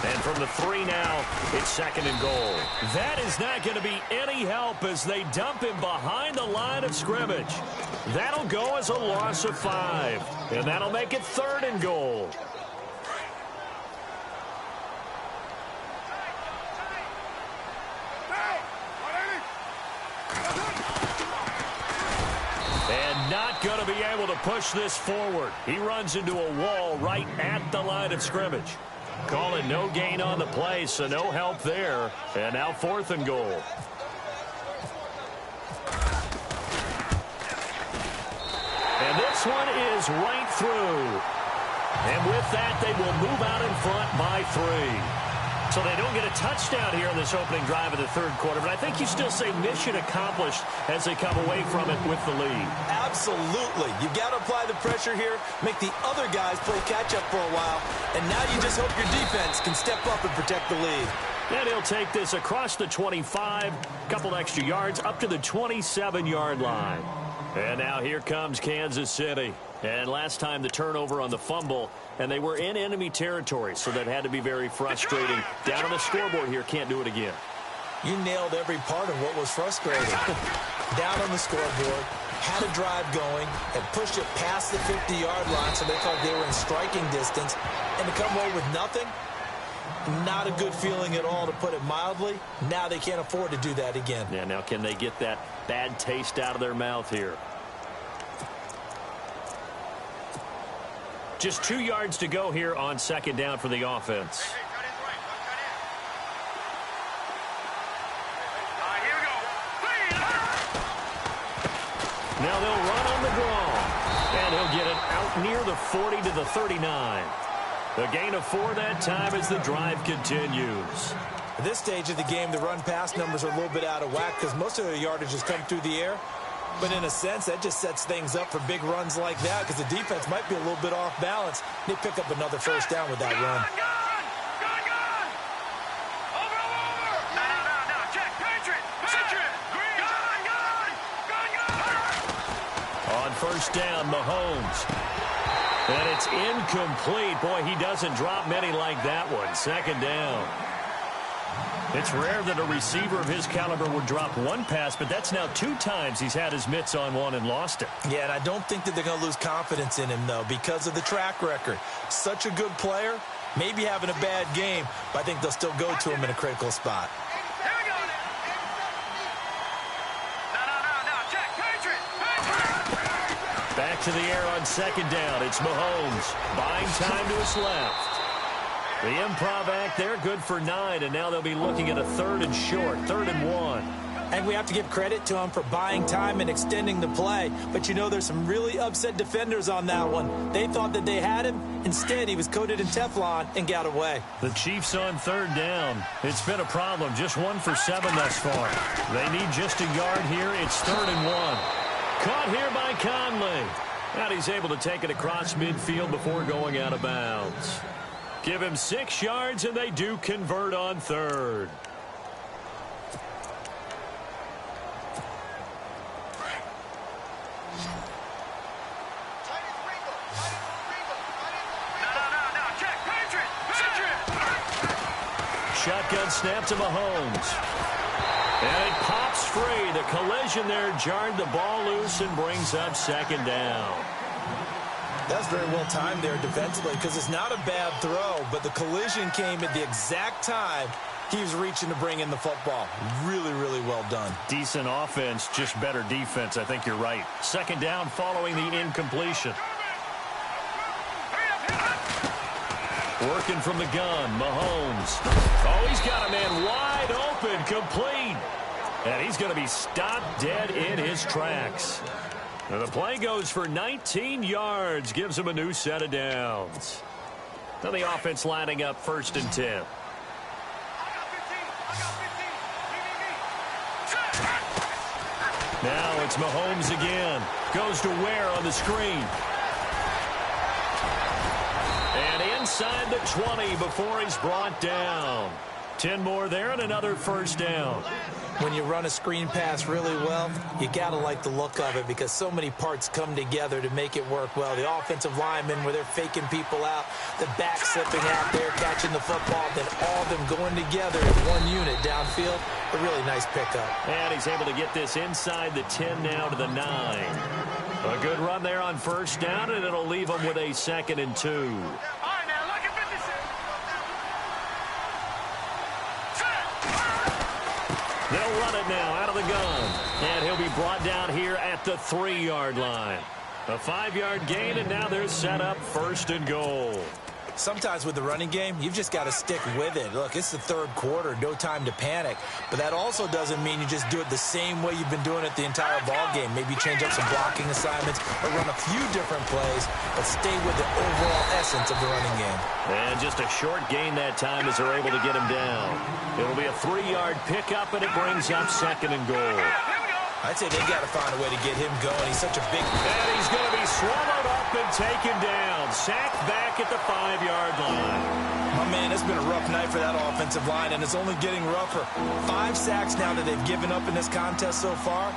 And from the 3 now, it's 2nd and goal. That is not going to be any help as they dump him behind the line of scrimmage. That'll go as a loss of 5. And that'll make it 3rd and goal. And not going to be able to push this forward. He runs into a wall right at the line of scrimmage. Call it no gain on the play, so no help there. And now 4th and goal. And this one is right through. And with that, they will move out in front by 3. So they don't get a touchdown here in this opening drive of the 3rd quarter. But I think you still say mission accomplished as they come away from it with the lead. Absolutely. You've got to apply the pressure here, make the other guys play catch-up for a while, and now you just hope your defense can step up and protect the lead. And he'll take this across the 25, couple extra yards, up to the 27-yard line. And now here comes Kansas City. And last time the turnover on the fumble, and they were in enemy territory, so that had to be very frustrating. Down on the scoreboard here, can't do it again. You nailed every part of what was frustrating. Down on the scoreboard, had a drive going, and pushed it past the 50-yard line so they thought they were in striking distance, and to come away with nothing, not a good feeling at all, to put it mildly. Now they can't afford to do that again. Yeah, now can they get that bad taste out of their mouth here? Just 2 yards to go here on 2nd down for the offense. Now they'll run on the draw. And he'll get it out near the 40 to the 39. The gain of 4 that time as the drive continues. At this stage of the game, the run-pass numbers are a little bit out of whack because most of their yardage has come through the air. But in a sense, that just sets things up for big runs like that because the defense might be a little bit off balance. They pick up another first down with that run. On 1st down, Mahomes. And it's incomplete. Boy, he doesn't drop many like that one. 2nd down. It's rare that a receiver of his caliber would drop one pass, but that's now 2 times he's had his mitts on one and lost it. Yeah, and I don't think that they're going to lose confidence in him, though, because of the track record. Such a good player, maybe having a bad game, but I think they'll still go to him in a critical spot. Back to the air on 2nd down. It's Mahomes. Buying time to his left. The improv act there, good for 9, and now they'll be looking at a 3rd and short, 3rd and 1. And we have to give credit to him for buying time and extending the play. But, you know, there's some really upset defenders on that one. They thought that they had him. Instead, he was coated in Teflon and got away. The Chiefs on 3rd down. It's been a problem. Just 1 for 7 thus far. They need just a yard here. It's 3rd and 1. Caught here by Conley. And he's able to take it across midfield before going out of bounds. Give him 6 yards, and they do convert on 3rd. shotgun snap to Mahomes. And it pops free. The collision there jarred the ball loose and brings up second down. That's very well timed there defensively because it's not a bad throw, but the collision came at the exact time he was reaching to bring in the football. Really, really well done. Decent offense, just better defense. I think you're right. Second down following the incompletion. Working from the gun, Mahomes. Oh, he's got a man wide open, complete. And he's going to be stopped dead in his tracks. And the play goes for 19 yards, gives him a new set of downs. Now the offense lining up 1st and 10. Now it's Mahomes again. Goes to Ware on the screen. And inside the 20 before he's brought down. 10 more there and another first down. When you run a screen pass really well, you got to like the look of it because so many parts come together to make it work well. The offensive linemen where they're faking people out, the back slipping out there, catching the football, then all of them going together as one unit downfield. A really nice pickup. And he's able to get this inside the 10 now to the 9. A good run there on first down, and it'll leave him with a 2nd and 2. They'll run it now out of the gun. And he'll be brought down here at the 3-yard line. A 5-yard gain, and now they're set up 1st and goal. Sometimes with the running game, you've just got to stick with it. Look, it's the 3rd quarter, no time to panic. But that also doesn't mean you just do it the same way you've been doing it the entire ball game. Maybe change up some blocking assignments or run a few different plays, but stay with the overall essence of the running game. And just a short gain that time as they're able to get him down. It'll be a 3-yard pickup, and it brings up 2nd and goal. I'd say they got to find a way to get him going. He's such a big... And he's going to be swallowed up and taken down. Sacked back at the 5-yard line. My man, it's been a rough night for that offensive line, and it's only getting rougher. 5 sacks now that they've given up in this contest so far.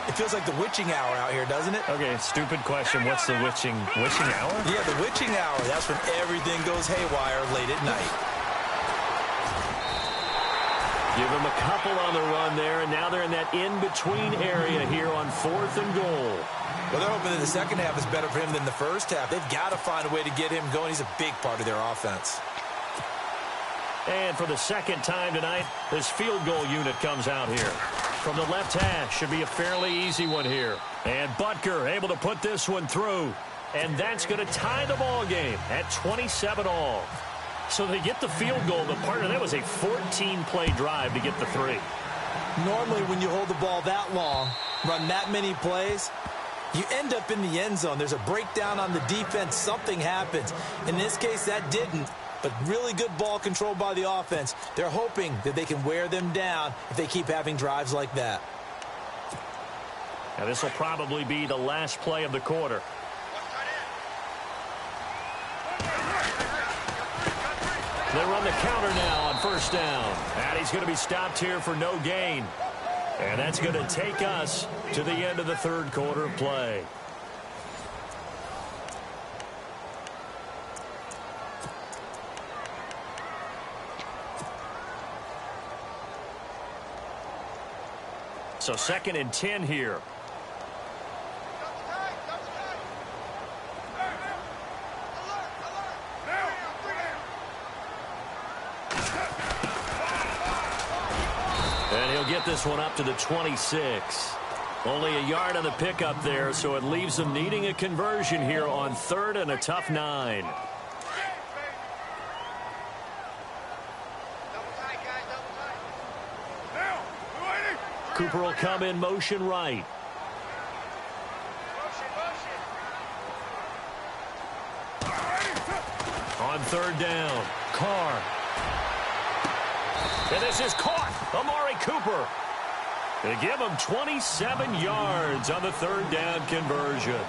It feels like the witching hour out here, doesn't it? Okay, stupid question. What's the witching hour? Yeah, the witching hour. That's when everything goes haywire late at night. Give him a couple on the run there, and now they're in that in-between area here on 4th and goal. Well, they're hoping that the second half is better for him than the first half. They've got to find a way to get him going. He's a big part of their offense. And for the second time tonight, this field goal unit comes out here. From the left hash, should be a fairly easy one here. And Butker able to put this one through. And that's going to tie the ball game at 27 all. So they get the field goal. The partner, that was a 14-play drive to get the 3. Normally, when you hold the ball that long, run that many plays, you end up in the end zone. There's a breakdown on the defense. Something happens. In this case, that didn't. But really good ball control by the offense. They're hoping that they can wear them down if they keep having drives like that. Now, this will probably be the last play of the quarter. They run the counter now on first down. And he's going to be stopped here for no gain. And that's going to take us to the end of the 3rd quarter play. So 2nd and 10 here. And he'll get this one up to the 26. Only a yard on the pickup there, so it leaves them needing a conversion here on 3rd and a tough 9. Cooper will come in motion right. On 3rd down, Carr. And this is caught. Amari Cooper. They give him 27 yards on the 3rd down conversion.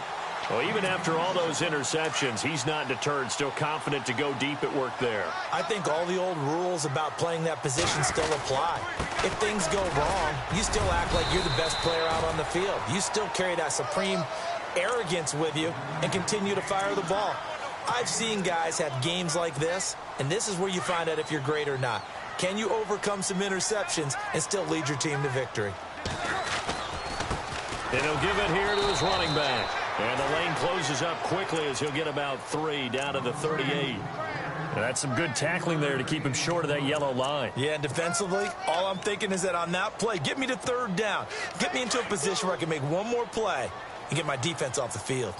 Well, even after all those interceptions, he's not deterred, still confident to go deep at work there. I think all the old rules about playing that position still apply. If things go wrong, you still act like you're the best player out on the field. You still carry that supreme arrogance with you and continue to fire the ball. I've seen guys have games like this, and this is where you find out if you're great or not. Can you overcome some interceptions and still lead your team to victory? And he'll give it here to his running back. And the lane closes up quickly as he'll get about 3 down to the 38. That's some good tackling there to keep him short of that yellow line. Yeah, and defensively, all I'm thinking is that on that play, get me to third down. Get me into a position where I can make one more play and get my defense off the field.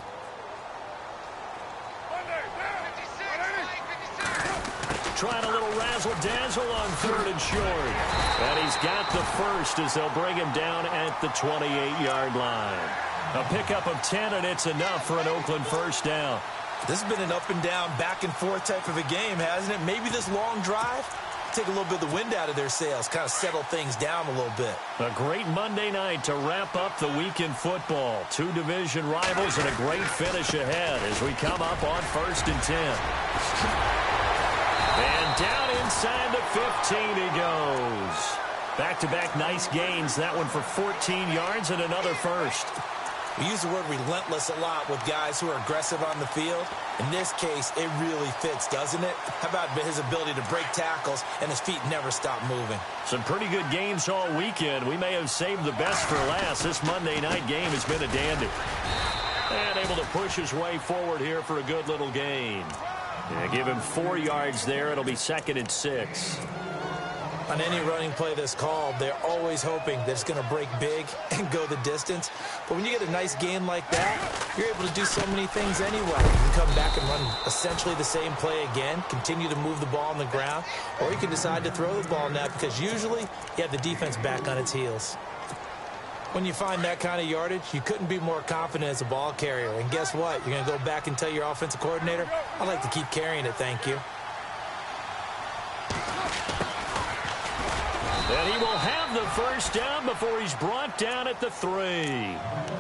Trying a little razzle-dazzle on 3rd and short. And he's got the first as they'll bring him down at the 28-yard line. A pickup of 10, and it's enough for an Oakland first down. This has been an up-and-down, back-and-forth type of a game, hasn't it? Maybe this long drive, take a little bit of the wind out of their sails, kind of settle things down a little bit. A great Monday night to wrap up the week in football. 2 division rivals and a great finish ahead as we come up on 1st and 10. And down inside the 15 he goes. Back-to-back nice gains. That one for 14 yards and another first. We use the word relentless a lot with guys who are aggressive on the field. In this case, it really fits, doesn't it? How about his ability to break tackles and his feet never stop moving? Some pretty good games all weekend. We may have saved the best for last. This Monday night game has been a dandy. And able to push his way forward here for a good little gain. Yeah, give him 4 yards there. It'll be 2nd and 6. On any running play that's called, they're always hoping that it's going to break big and go the distance. But when you get a nice gain like that, you're able to do so many things anyway. You can come back and run essentially the same play again, continue to move the ball on the ground, or you can decide to throw the ball now because usually you have the defense back on its heels. When you find that kind of yardage, you couldn't be more confident as a ball carrier. And guess what? You're going to go back and tell your offensive coordinator, I'd like to keep carrying it, thank you. And he will have the first down before he's brought down at the 3.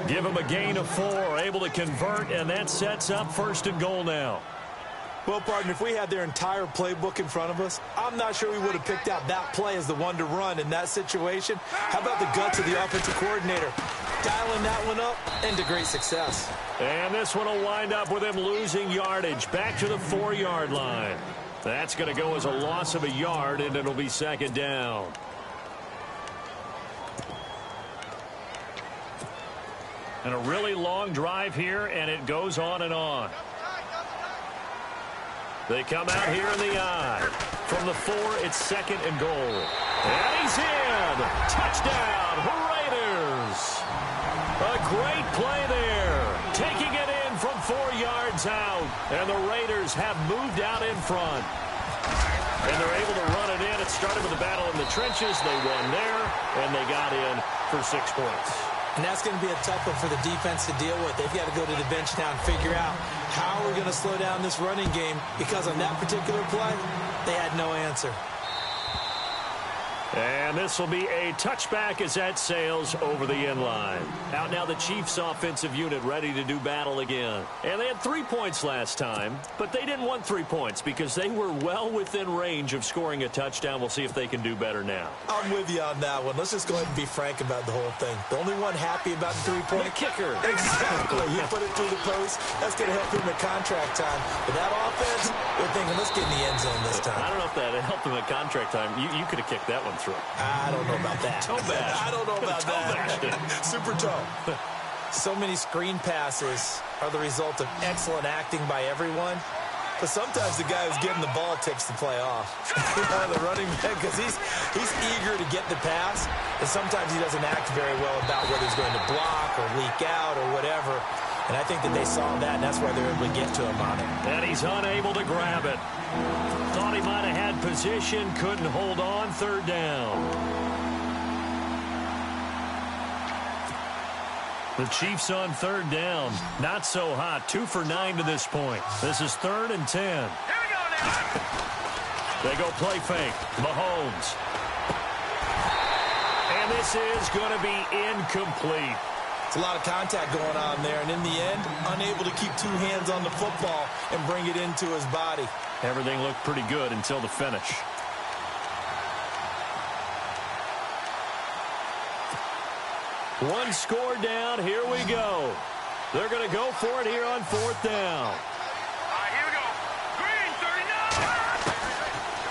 Give him a gain of 4, able to convert, and that sets up 1st and goal now. Well, partner, if we had their entire playbook in front of us, I'm not sure we would have picked out that play as the one to run in that situation. How about the guts of the offensive coordinator? Dialing that one up into great success. And this one will wind up with him losing yardage back to the 4-yard line. That's going to go as a loss of a yard, and it'll be 2nd down. And a really long drive here, and it goes on and on. They come out here in the I. From the 4, it's 2nd and goal. And he's in. Touchdown, Raiders. A great play there. Taking it in from 4 yards out. And the Raiders have moved out in front. And they're able to run it in. It started with a battle in the trenches. They won there, and they got in for 6 points. And that's going to be a tough one for the defense to deal with. They've got to go to the bench now and figure out how we're going to slow down this running game, because on that particular play, they had no answer. And this will be a touchback as that sails over the end line. Out now the Chiefs offensive unit ready to do battle again. And they had 3 points last time, but they didn't want 3 points because they were well within range of scoring a touchdown. We'll see if they can do better now. I'm with you on that one. Let's just go ahead and be frank about the whole thing. The only one happy about the 3-point the kicker. Exactly. He put it through the post. That's going to help him in contract time. But that offense, they're thinking, let's get in the end zone this time. I don't know if that helped him at contract time. You could have kicked that one through. I don't know about that. Toe bash. I don't know about that. Super toe. So many screen passes are the result of excellent acting by everyone. But sometimes the guy who's getting the ball tips the play off. The running back, because he's eager to get the pass, and sometimes he doesn't act very well about whether he's going to block or leak out or whatever. And I think that they saw that, and that's why they're able to get to him on it. And he's unable to grab it. Thought he might have had position, couldn't hold on, 3rd down. The Chiefs on 3rd down. Not so hot. 2 for 9 to this point. This is 3rd and 10. Here we go now. They go play fake. Mahomes. And this is going to be incomplete. It's a lot of contact going on there, and in the end, unable to keep 2 hands on the football and bring it into his body. Everything looked pretty good until the finish. One score down. Here we go. They're going to go for it here on 4th down. All right, here we go. Green,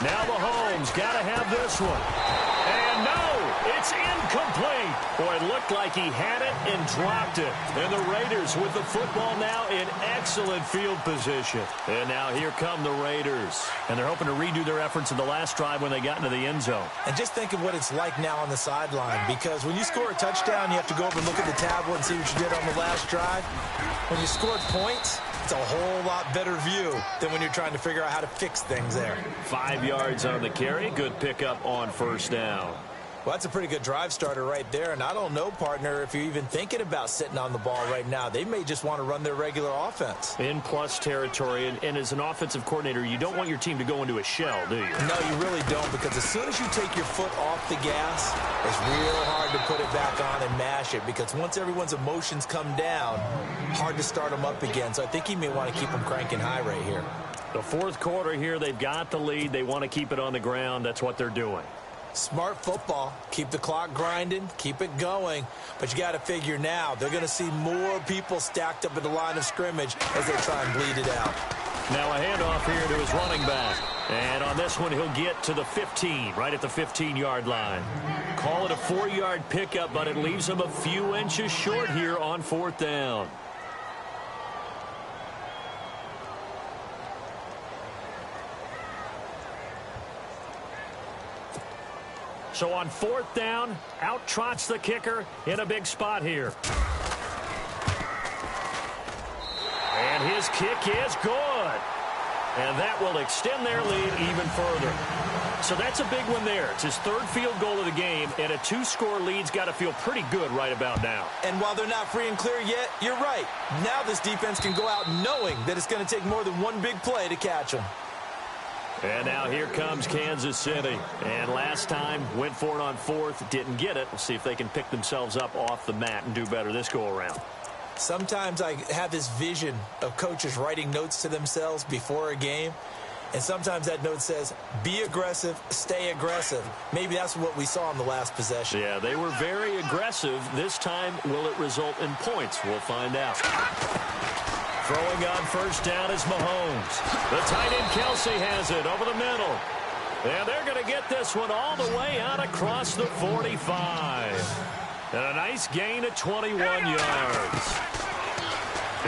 39. Now Mahomes got to have this one. And no, it's incomplete. Boy, it looked like he had it and dropped it. And the Raiders with the football now in excellent field position. And now here come the Raiders. And they're hoping to redo their efforts in the last drive when they got into the end zone. And just think of what it's like now on the sideline, because when you score a touchdown, you have to go over and look at the tablet and see what you did on the last drive. When you scored points, it's a whole lot better view than when you're trying to figure out how to fix things there. 5 yards on the carry. Good pickup on first down. Well, that's a pretty good drive starter right there. And I don't know, partner, if you're even thinking about sitting on the ball right now. They may just want to run their regular offense. In plus territory. And as an offensive coordinator, you don't want your team to go into a shell, do you? No, you really don't, because as soon as you take your foot off the gas, it's real hard to put it back on and mash it, because once everyone's emotions come down, hard to start them up again. So I think he may want to keep them cranking high right here. The fourth quarter here, they've got the lead. They want to keep it on the ground. That's what they're doing. Smart football. Keep the clock grinding. Keep it going. But you got to figure now, they're going to see more people stacked up at the line of scrimmage as they try and bleed it out. Now a handoff here to his running back. And on this one, he'll get to the 15, right at the 15-yard line. Call it a 4-yard pickup, but it leaves him a few inches short here on fourth down. So on fourth down, out trots the kicker in a big spot here. And his kick is good. And that will extend their lead even further. So that's a big one there. It's his third field goal of the game, and a 2-score lead's got to feel pretty good right about now. And while they're not free and clear yet, you're right. Now this defense can go out knowing that it's going to take more than one big play to catch them. And now here comes Kansas City. And last time, went for it on fourth, didn't get it. We'll see if they can pick themselves up off the mat and do better this go-around. Sometimes I have this vision of coaches writing notes to themselves before a game. And sometimes that note says, be aggressive, stay aggressive. Maybe that's what we saw in the last possession. Yeah, they were very aggressive. This time, will it result in points? We'll find out. Throwing on first down is Mahomes. The tight end Kelsey has it over the middle. And they're going to get this one all the way out across the 45. And a nice gain of 21 yards.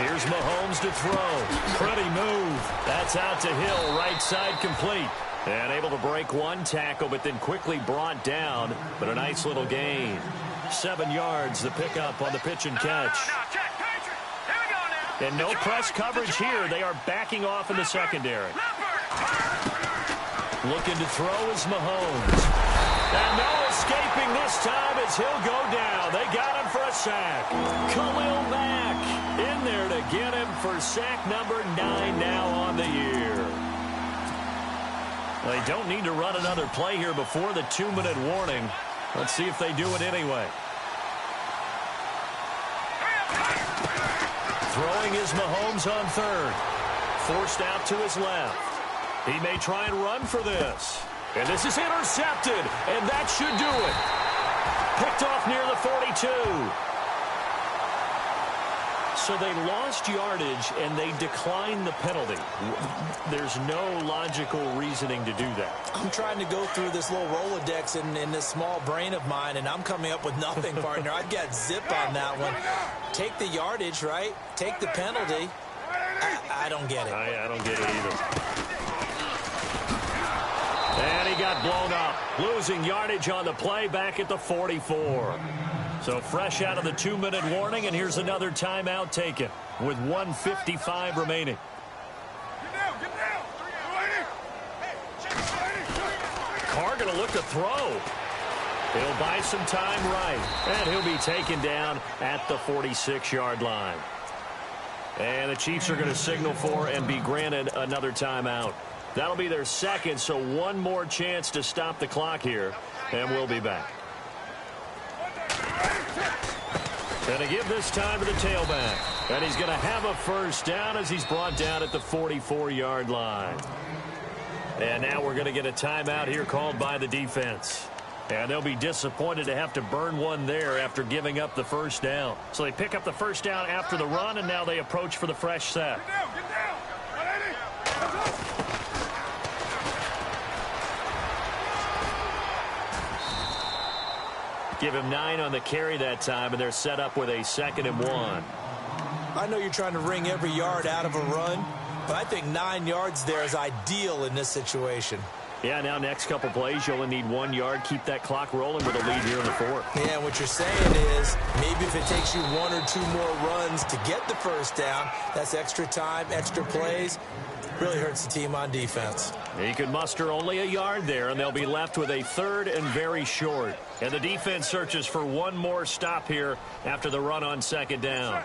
Here's Mahomes to throw. Pretty move. That's out to Hill, right side complete. And able to break one tackle, but then quickly brought down. But a nice little gain. 7 yards, the pickup on the pitch and catch. And no press coverage here. They are backing off in the secondary. Looking to throw is Mahomes. And no escaping this time as he'll go down. They got him for a sack. Khalil Mack in there to get him for sack number 9 now on the year. They don't need to run another play here before the 2-minute warning. Let's see if they do it anyway. Throwing is Mahomes on third. Forced out to his left. He may try and run for this. And this is intercepted. And that should do it. Picked off near the 42. So they lost yardage and they declined the penalty. There's no logical reasoning to do that. I'm trying to go through this little Rolodex in this small brain of mine, and I'm coming up with nothing, partner. I've got zip on that one. Take the yardage, right? Take the penalty. I don't get it. I don't get it either. And he got blown up. Losing yardage on the play back at the 44. So fresh out of the 2-minute warning, and here's another timeout taken with 1:55 remaining. Carr going to look to throw. He'll buy some time right, and he'll be taken down at the 46-yard line. And the Chiefs are going to signal for and be granted another timeout. That'll be their second, so one more chance to stop the clock here, and we'll be back. Going to give this time to the tailback. And he's going to have a first down as he's brought down at the 44-yard line. And now we're going to get a timeout here called by the defense. And they'll be disappointed to have to burn one there after giving up the first down. So they pick up the first down after the run, and now they approach for the fresh set. Give him 9 on the carry that time, and they're set up with a 2nd and 1. I know you're trying to wring every yard out of a run, but I think 9 yards there is ideal in this situation. Yeah, now next couple plays, you only need 1 yard. Keep that clock rolling with a lead here in the 4th. Yeah, what you're saying is maybe if it takes you 1 or 2 more runs to get the first down, that's extra time, extra plays. Really hurts the team on defense. He could muster only a yard there, and they'll be left with a 3rd and very short. And the defense searches for 1 more stop here after the run on 2nd down.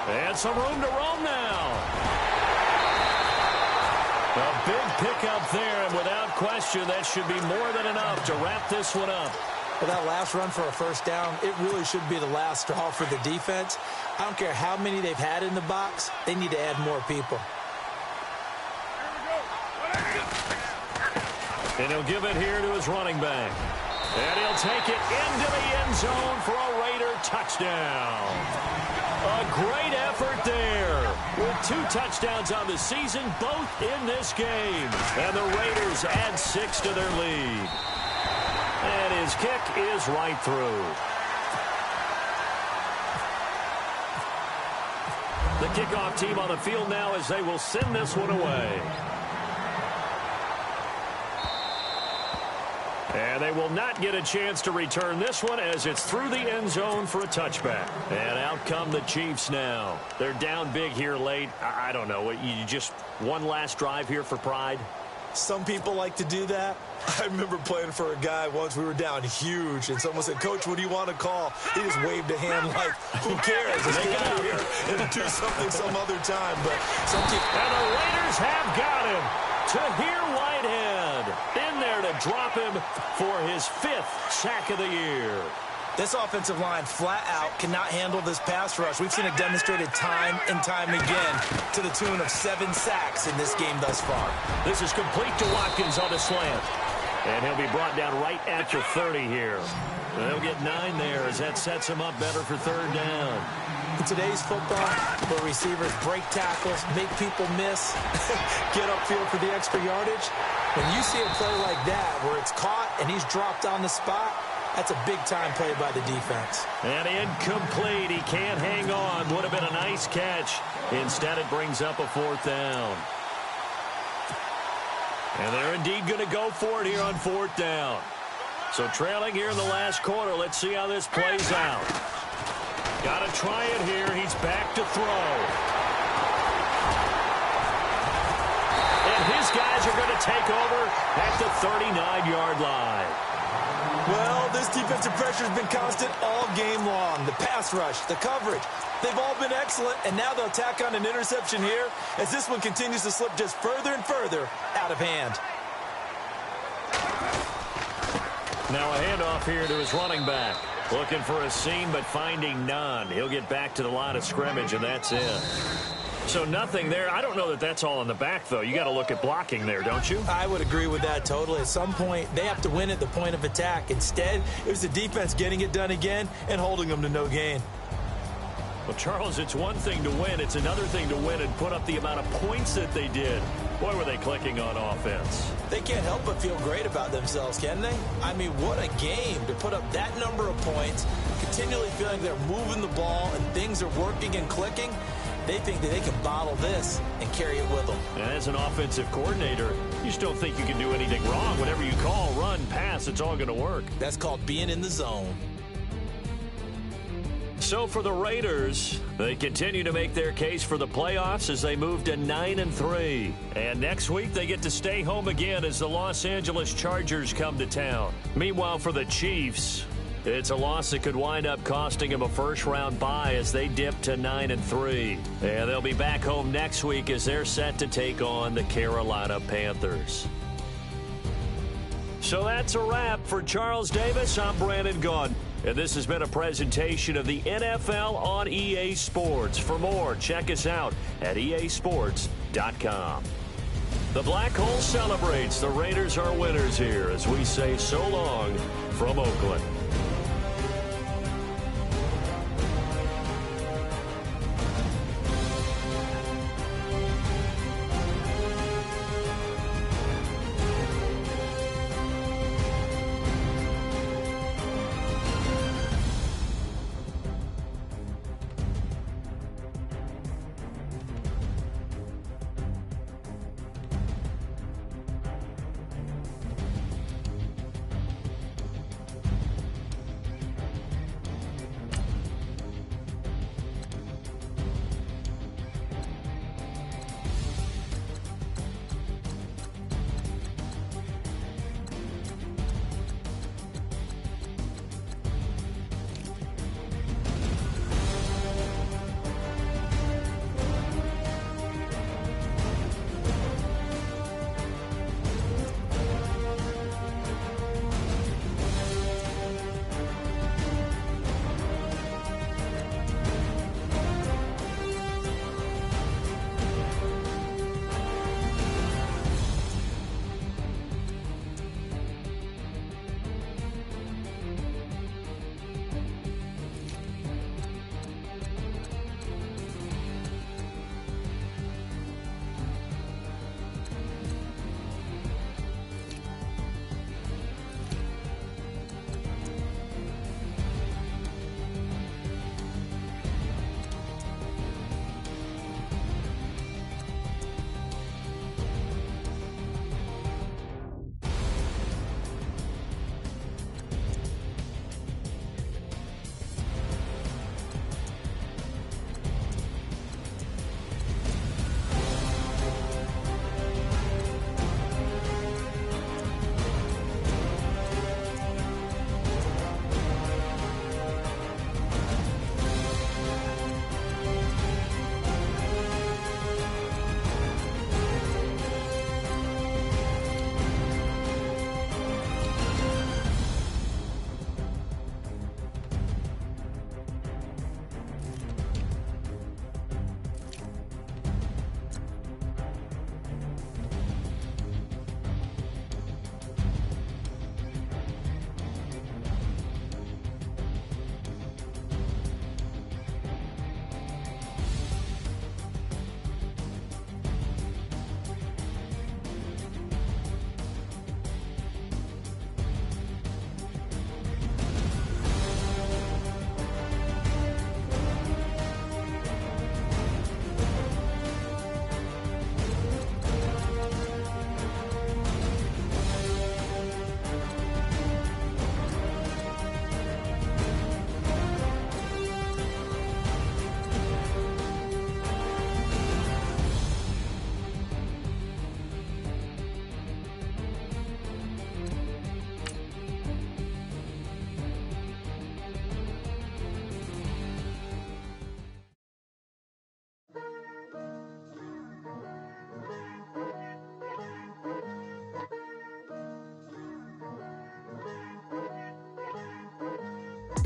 And some room to roam now. A big pickup there, and without question, that should be more than enough to wrap this one up. Well, that last run for a first down, it really should be the last straw for the defense. I don't care how many they've had in the box. They need to add more people. And he'll give it here to his running back. And he'll take it into the end zone for a Raider touchdown. A great effort there. With 2 touchdowns on the season, both in this game. And the Raiders add 6 to their lead. And his kick is right through. The kickoff team on the field now as they will send this one away. And they will not get a chance to return this one as it's through the end zone for a touchback. And out come the Chiefs now. They're down big here late. I don't know. You just one last drive here for pride? Some people like to do that. I remember playing for a guy once. We were down huge, and someone said, "Coach, what do you want to call?" He just waved a hand like, "Who cares? Let's get out of here and do something some other time." But some people... And the Raiders have got him. Tahir Whitehead in there to drop him for his 5th sack of the year. This offensive line flat out cannot handle this pass rush. We've seen it demonstrated time and time again to the tune of 7 sacks in this game thus far. This is complete to Watkins on the slant. And he'll be brought down right at your 30 here. They'll get 9 there as that sets him up better for 3rd down. In today's football, where receivers break tackles, make people miss, get upfield for the extra yardage, when you see a play like that where it's caught and he's dropped on the spot, that's a big-time play by the defense. And incomplete. He can't hang on. Would have been a nice catch. Instead, it brings up a 4th down. And they're indeed going to go for it here on 4th down. So trailing here in the last quarter. Let's see how this plays out. Got to try it here. He's back to throw. And his guys are going to take over at the 39-yard line. Well, this defensive pressure has been constant all game long. The pass rush, the coverage, they've all been excellent, and now they'll tack on an interception here as this one continues to slip just further and further out of hand. Now a handoff here to his running back. Looking for a seam, but finding none. He'll get back to the line of scrimmage, and that's it. So nothing there. I don't know that that's all in the back, though. You got to look at blocking there, don't you? I would agree with that totally. At some point, they have to win at the point of attack. Instead, it was the defense getting it done again and holding them to no gain. Well, Charles, it's one thing to win. It's another thing to win and put up the amount of points that they did. Boy, were they clicking on offense. They can't help but feel great about themselves, can they? I mean, what a game to put up that number of points, continually feeling they're moving the ball and things are working and clicking. They think that they can bottle this and carry it with them. And as an offensive coordinator, you just don't think you can do anything wrong. Whatever you call, run, pass, it's all going to work. That's called being in the zone. So for the Raiders, they continue to make their case for the playoffs as they move to 9-3. And next week, they get to stay home again as the Los Angeles Chargers come to town. Meanwhile, for the Chiefs, it's a loss that could wind up costing them a first-round bye as they dip to 9-3. And they'll be back home next week as they're set to take on the Carolina Panthers. So that's a wrap for Charles Davis. I'm Brandon Gaudin. And this has been a presentation of the NFL on EA Sports. For more, check us out at easports.com. The Black Hole celebrates. The Raiders are winners here as we say so long from Oakland.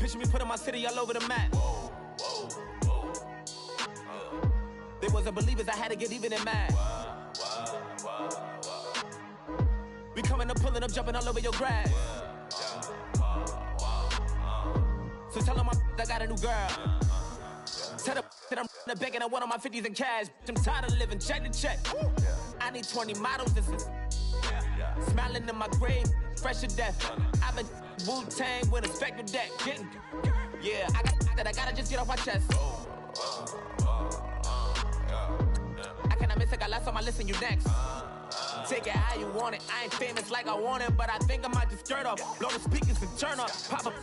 Picture me putting my city all over the map. They wasn't believers, I had to get even and mad. We coming up, pulling up, jumping all over your grass. So tell them I got a new girl. Tell them that I'm in the bank and I want all my 50s in cash. I'm tired of living check to check. I need 20 models, this is smiling in my grave, fresh to death. I've been Wu-Tang with a spectral deck. Getting, yeah, I gotta just get off my chest. I cannot miss it, got last on my list and you next. Take it how you want it. I ain't famous like I want it, but I think I might just skirt off. Blow the speakers and turn up. Pop up.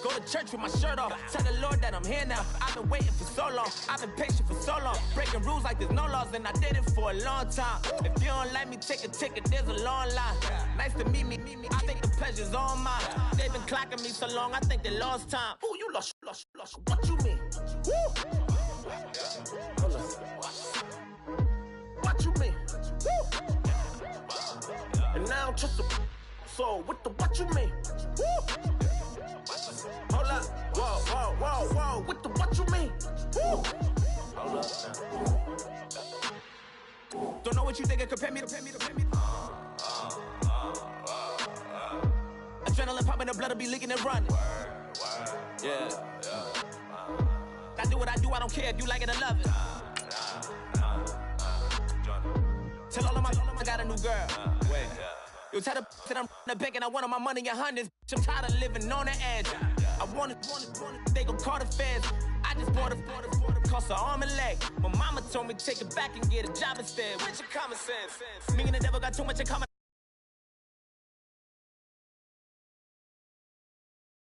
Go to church with my shirt off. Tell the Lord that I'm here now. I've been waiting for so long. I've been patient for so long. Breaking rules like there's no laws, and I did it for a long time. If you don't like me, take a ticket. There's a long line. Nice to meet me. I think the pleasure's all mine. They've been clocking me so long, I think they lost time. Ooh, you lost. What you mean? Woo! What you mean? Woo! And now I'm just a so what you mean? Woo! Hold up, whoa, what you mean? Woo! Hold up. Don't know what you think it compare me to. Adrenaline popping, the blood will be leaking and running. Yeah. I do what I do, I don't care if you like it or love it. Tell all of my I got a new girl. Wait. Yo, tell the that I'm in the bank and I want all my money in hundreds. I'm tired of living on the edge. I want it, they gon' call the feds. I just bought a cost an arm and leg. My mama told me take it back and get a job instead. Where's your common sense? Me and the devil got too much in common.